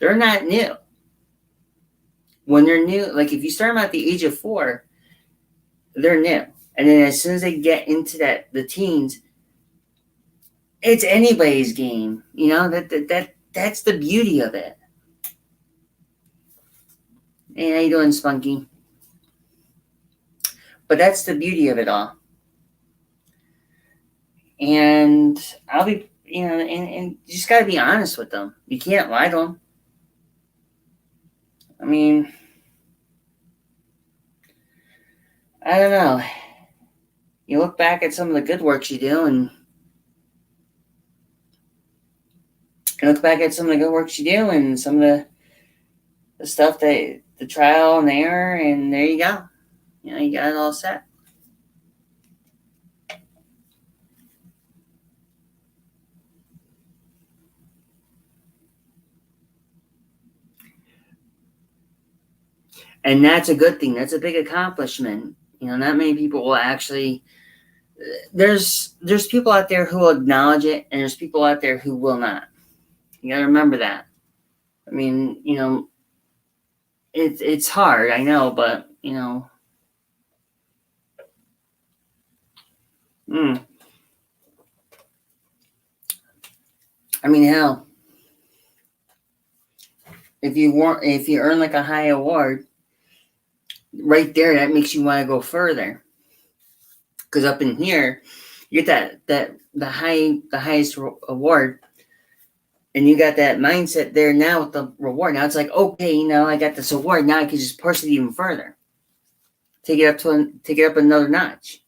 they're not new. When they're new, like if you start them at the age of 4, they're new. And then as soon as they get into the teens, it's anybody's game. That's the beauty of it. Hey, how you doing, Spunky? But that's the beauty of it all. And I'll be, and you just got to be honest with them. You can't lie to them. I mean, I don't know. You look back at some of the good works you do, and you look back at some of the good works you do, and some of the stuff that the trial and error, and there you go. You got it all set. And that's a good thing. That's a big accomplishment. Not many people will actually. There's people out there who will acknowledge it, and there's people out there who will not. You got to remember that. I mean, it's hard, I know, but I mean, hell, if you earn like a high award, right there, that makes you want to go further. Because up in here, you get the highest award, and you got that mindset there now with the reward. Now it's like, okay, I got this award. Now I can just push it even further, take it up another notch,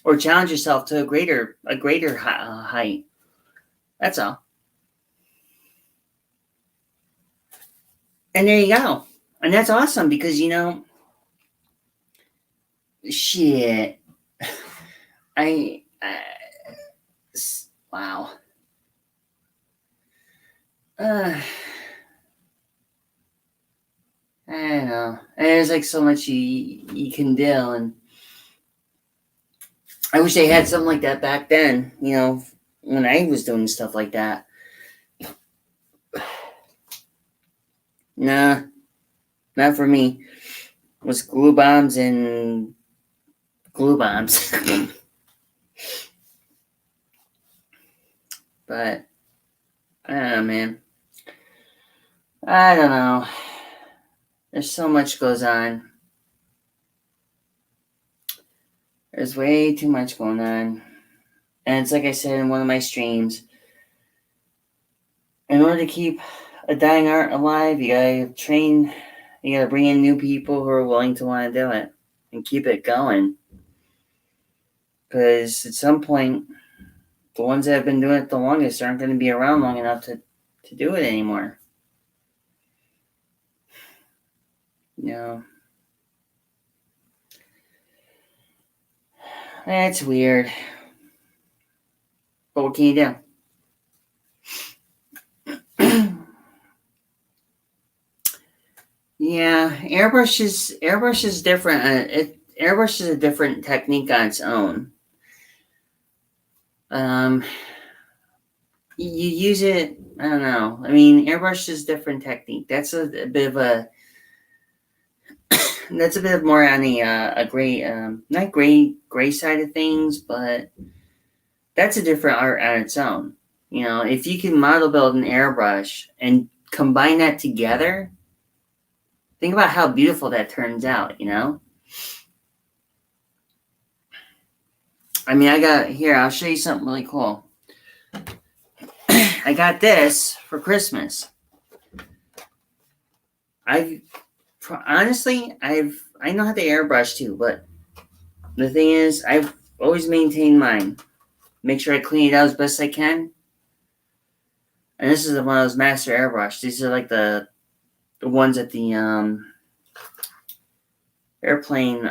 or challenge yourself to a greater height. That's all. And there you go. And that's awesome because shit. Wow. I don't know. There's like so much you can do, and I wish they had something like that back then. When I was doing stuff like that. Nah, not for me. It was glue bombs and glue bombs. But I don't know, man. I don't know. There's so much goes on. There's way too much going on. And it's like I said in one of my streams. In order to keep a dying art alive, you gotta train, you gotta bring in new people who are willing to want to do it and keep it going. Because at some point, the ones that have been doing it the longest aren't going to be around long enough to do it anymore. That's weird. But what can you do? Yeah, airbrush is different. Airbrush is a different technique on its own. You use it. I don't know. I mean, airbrush is a different technique. That's a bit of a. That's a bit more on a gray, not gray side of things, but that's a different art on its own. If you can model build an airbrush and combine that together, think about how beautiful that turns out. I mean, I'll show you something really cool. I got this for Christmas. I know how to airbrush too, but the thing is, I've always maintained mine. Make sure I clean it out as best I can. And this is one of those master airbrush. These are like the ones that the airplane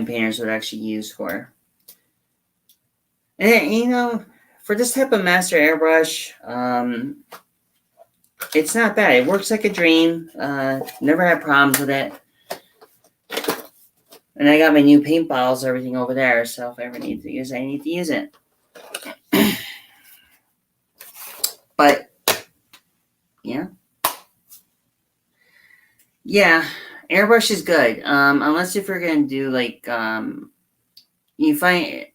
painters would actually use for. And for this type of master airbrush, it's not bad. It works like a dream. Never had problems with it. And I got my new paint bottles, everything over there. So if I ever need to use it, I need to use it. But yeah, airbrush is good. Unless if you're gonna do like you find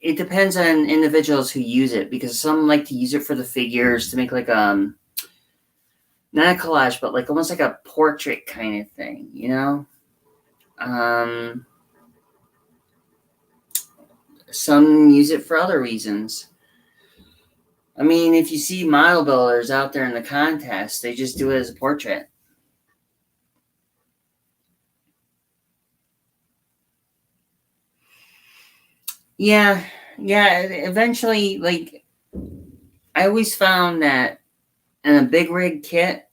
it depends on individuals who use it, because some like to use it for the figures to make like not a collage, but like almost like a portrait kind of thing, Some use it for other reasons. I mean, if you see model builders out there in the contest, they just do it as a portrait. Yeah. Eventually, like, I always found that in a big rig kit,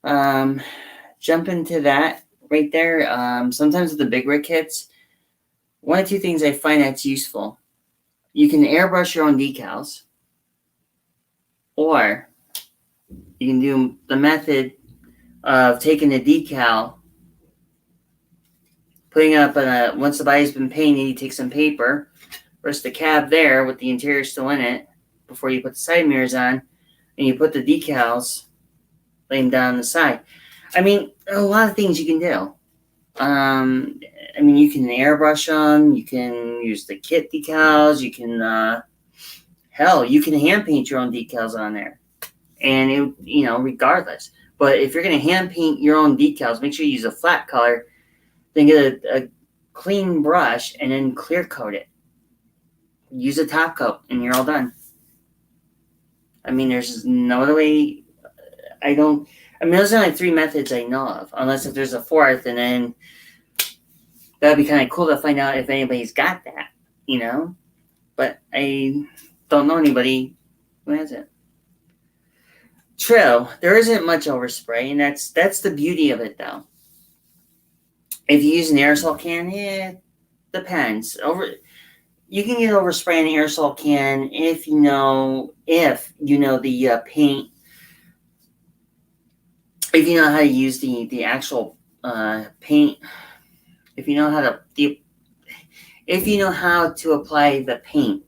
jump into that right there. Sometimes with the big rig kits, one of two things I find that's useful. You can airbrush your own decals, or you can do the method of taking the decal, putting it up on a, once the body's been painted, you take some paper, rest the cab there with the interior still in it before you put the side mirrors on, and you put the decals, lay them down on the side. I mean, a lot of things you can do. I mean, you can airbrush them, you can use the kit decals, you can, hell, you can hand paint your own decals on there. And it, you know, regardless. But if you're going to hand paint your own decals, make sure you use a flat color, then get a clean brush and then clear coat it. Use a top coat and you're all done. I mean, there's no other way. I mean, those are like 3 methods I know of, unless if there's a 4th, and then that'd be kind of cool to find out if anybody's got that, you know? But I don't know anybody who has it. True, there isn't much overspray, and that's the beauty of it, though. If you use an aerosol can, depends. You can get overspray in an aerosol can if you know the paint. If you know how to use the actual paint, if you know how to apply the paint.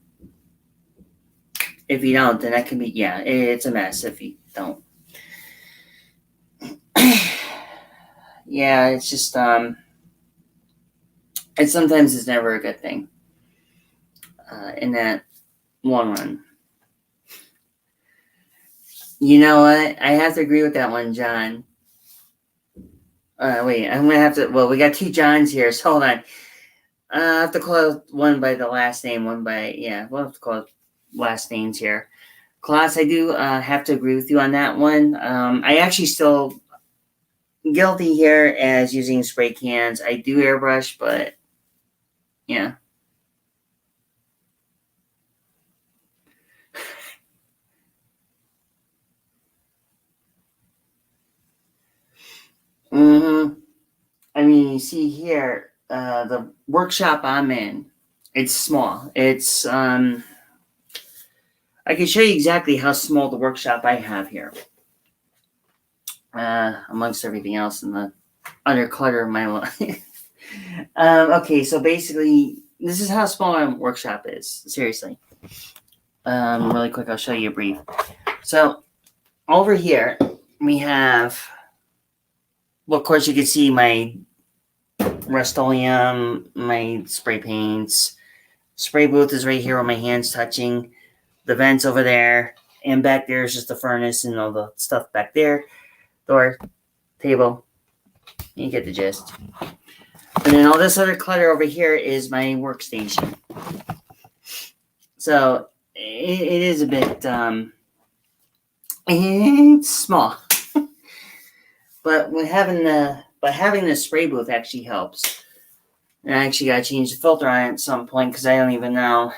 If you don't, then that can be, it's a mess if you don't. Yeah, it's just and sometimes it's never a good thing in that long run. You know what? I have to agree with that one, John. Wait, I'm going to have to... Well, we got 2 Johns here, so hold on. I have to call one by the last name, one by... Yeah, we'll have to call last names here. Klaus, I do have to agree with you on that one. I actually still... Guilty here as using spray cans. I do airbrush, but... Yeah. I mean, you see here, the workshop I'm in, it's small. It's, I can show you exactly how small the workshop I have here. Amongst everything else in the utter clutter of my life. Okay, so basically, this is how small my workshop is. Seriously. Really quick, I'll show you a brief. So, over here, we have... Well, of course, you can see my Rust-Oleum, my spray paints. Spray booth is right here where my hand's touching. The vents over there. And back there is just the furnace and all the stuff back there. Door, table. You get the gist. And then all this other clutter over here is my workstation. So, it is a bit, it's small. But having the spray booth actually helps. And I actually got to change the filter on it at some point because I don't even know.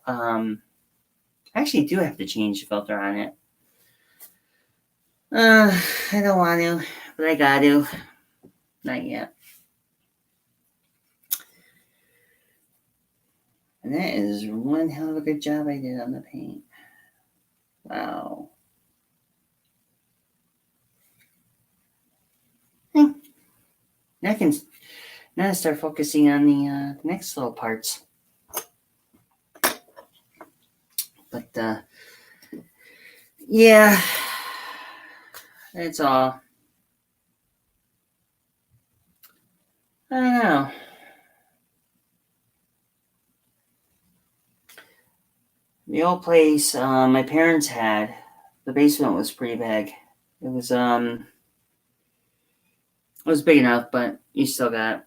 I actually do have to change the filter on it. I don't want to, but I got to. Not yet. And that is one hell of a good job I did on the paint. Wow. Now I start focusing on the next little parts. But yeah, that's all. I don't know. The old place my parents had, the basement was pretty big. It was big enough, but you still got...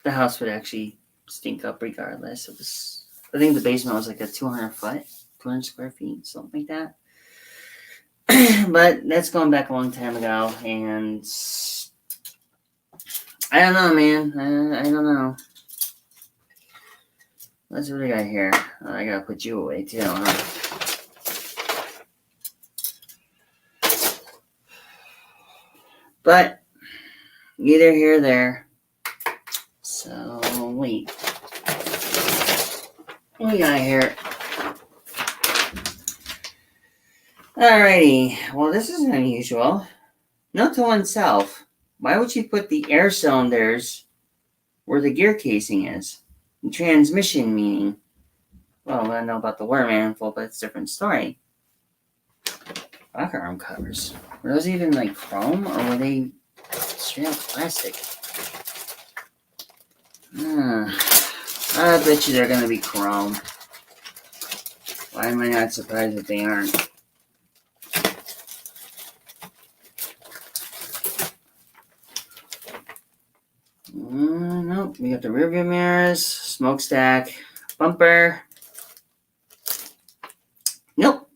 The house would actually stink up regardless. I think the basement was like a 200 square feet, something like that. But that's going back a long time ago, and I don't know, man. I don't know. Let's what I got here. I gotta put you away too, huh? But neither here nor there. So wait. What we got here? Alrighty. Well, this is unusual. Note to oneself, why would you put the air cylinders where the gear casing is? The transmission meaning. Well, I know about the water manifold, but it's a different story. Rocker arm covers. Were those even like chrome or were they straight up plastic? I bet you they're going to be chrome. Why am I not surprised that they aren't? Nope. We got the rear view mirrors, smokestack, bumper. Nope.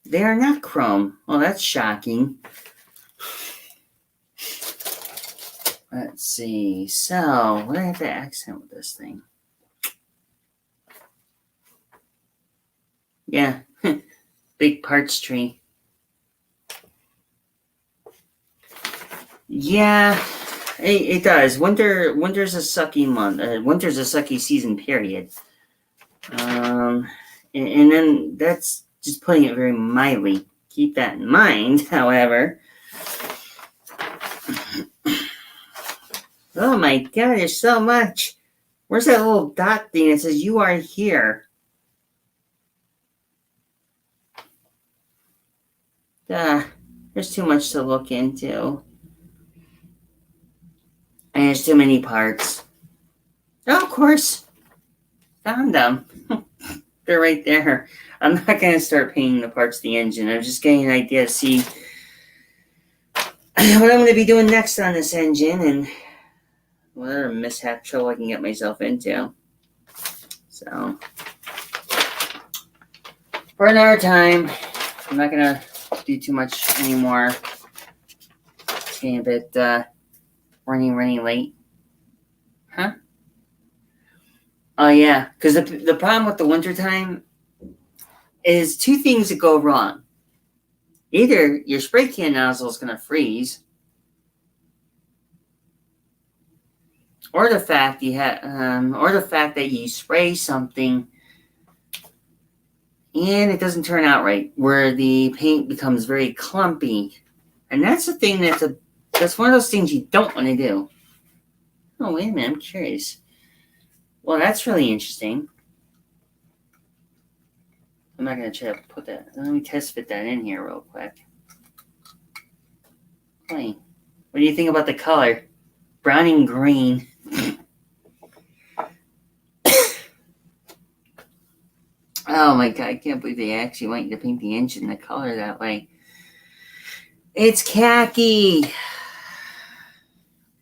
They are not chrome. Well, that's shocking. Let's see. So, what do I have to accent with this thing? Yeah. Big parts tree. Yeah. It does. Winter's a sucky month. Winter's a sucky season, period. And then that's just putting it very mildly. Keep that in mind, however. Oh my god, there's so much. Where's that little dot thing that says you are here? There's too much to look into. And there's too many parts. Oh, of course. Found them. They're right there. I'm not going to start painting the parts of the engine. I'm just getting an idea to see what I'm going to be doing next on this engine and whatever mishap trouble I can get myself into. So, for another time, I'm not going to do too much anymore. It's getting a bit running late. Huh? Oh, yeah. Because the problem with the wintertime is two things that go wrong. Either your spray can nozzle is going to freeze, or the fact that you spray something and it doesn't turn out right, where the paint becomes very clumpy, and that's the thing that's one of those things you don't want to do. Oh wait a minute, I'm curious. Well, that's really interesting. I'm not going to try to put that. Let me test fit that in here real quick. Wait, what do you think about the color? Brown and green. Oh my god, I can't believe they actually want you to paint the engine the color that way. It's khaki.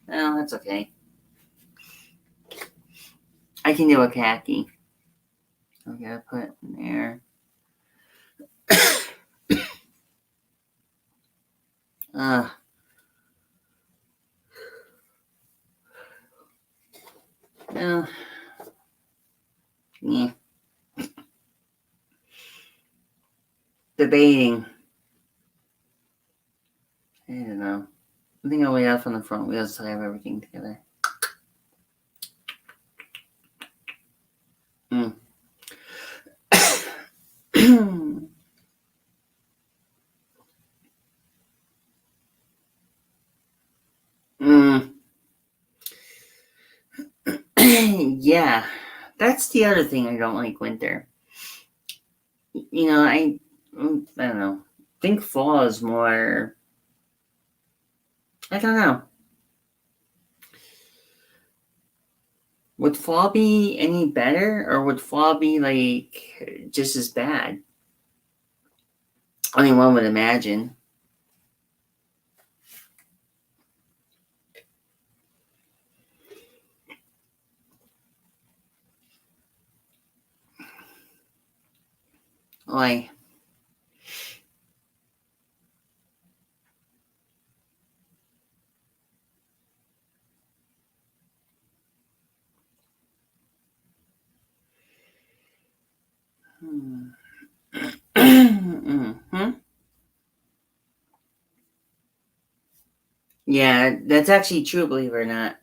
Well, that's okay. I can do a khaki. I gotta put it in there. Well, yeah. Debating. I don't know. I think I'll wait out from the front wheels until I have everything together. Yeah, that's the other thing I don't like winter. You know, I don't know. I think fall is more. I don't know. Would fall be any better, or would fall be like just as bad? I mean, one would imagine. Like, mm-hmm. Yeah, that's actually true, believe it or not.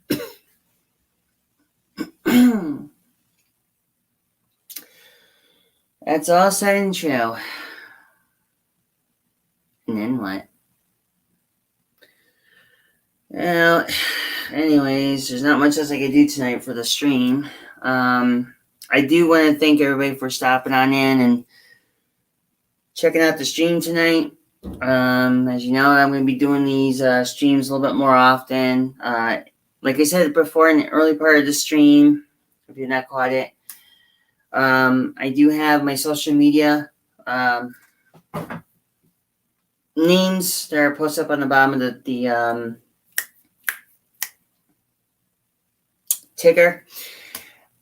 That's all said and true. And then what? Well, anyways, there's not much else I could do tonight for the stream. I do want to thank everybody for stopping on in and checking out the stream tonight. As you know, I'm going to be doing these streams a little bit more often. Like I said before in the early part of the stream, if you've not caught it, I do have my social media names that are posted up on the bottom of the ticker.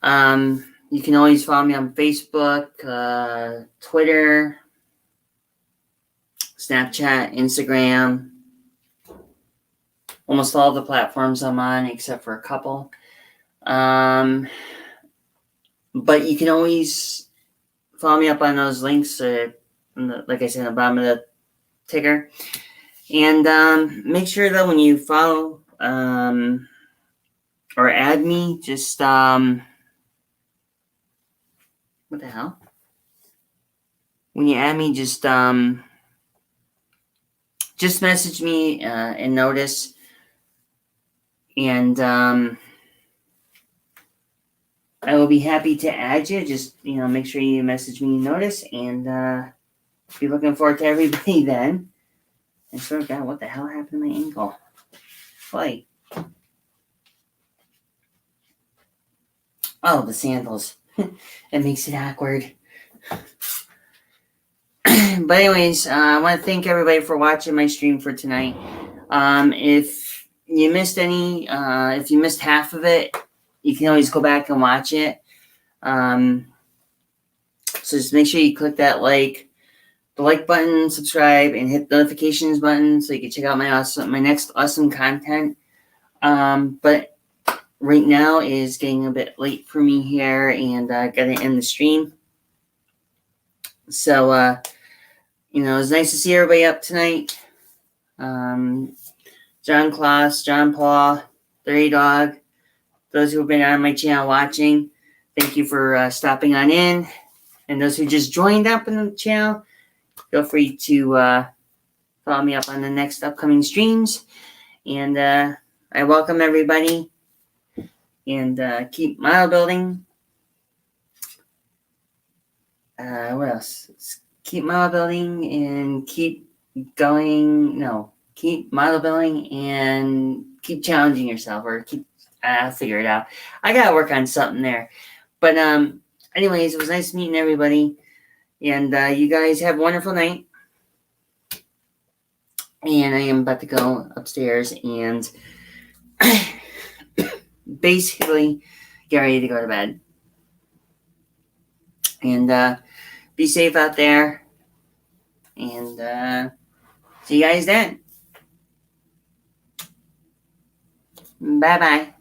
You can always follow me on Facebook, Twitter, Snapchat, Instagram, almost all the platforms I'm on except for a couple. But you can always follow me up on those links, like I said, on the bottom of the ticker. And make sure that when you follow or add me, just what the hell? When you add me, just message me and notice, and I will be happy to add you. Just make sure you message me and notice, and be looking forward to everybody then. I swear to God, what the hell happened to my ankle? Like, oh, the sandals. It makes it awkward. But anyways, I want to thank everybody for watching my stream for tonight. If you missed if you missed half of it, you can always go back and watch it. So just make sure you click that the like button, subscribe, and hit the notifications button so you can check out my next awesome content. But right now is getting a bit late for me here, and I gotta end the stream. So it was nice to see everybody up tonight. John Kloss, John Paul, Dirty Dog, those who have been on my channel watching, thank you for stopping on in. And those who just joined up in the channel, feel free to follow me up on the next upcoming streams. And I welcome everybody. And keep model building. What else? Keep model building and keep going. No, keep model building and keep challenging yourself, or I'll figure it out. I gotta work on something there. But anyways, it was nice meeting everybody. And you guys have a wonderful night. And I am about to go upstairs and basically get ready to go to bed. And be safe out there. And see you guys then. Bye-bye.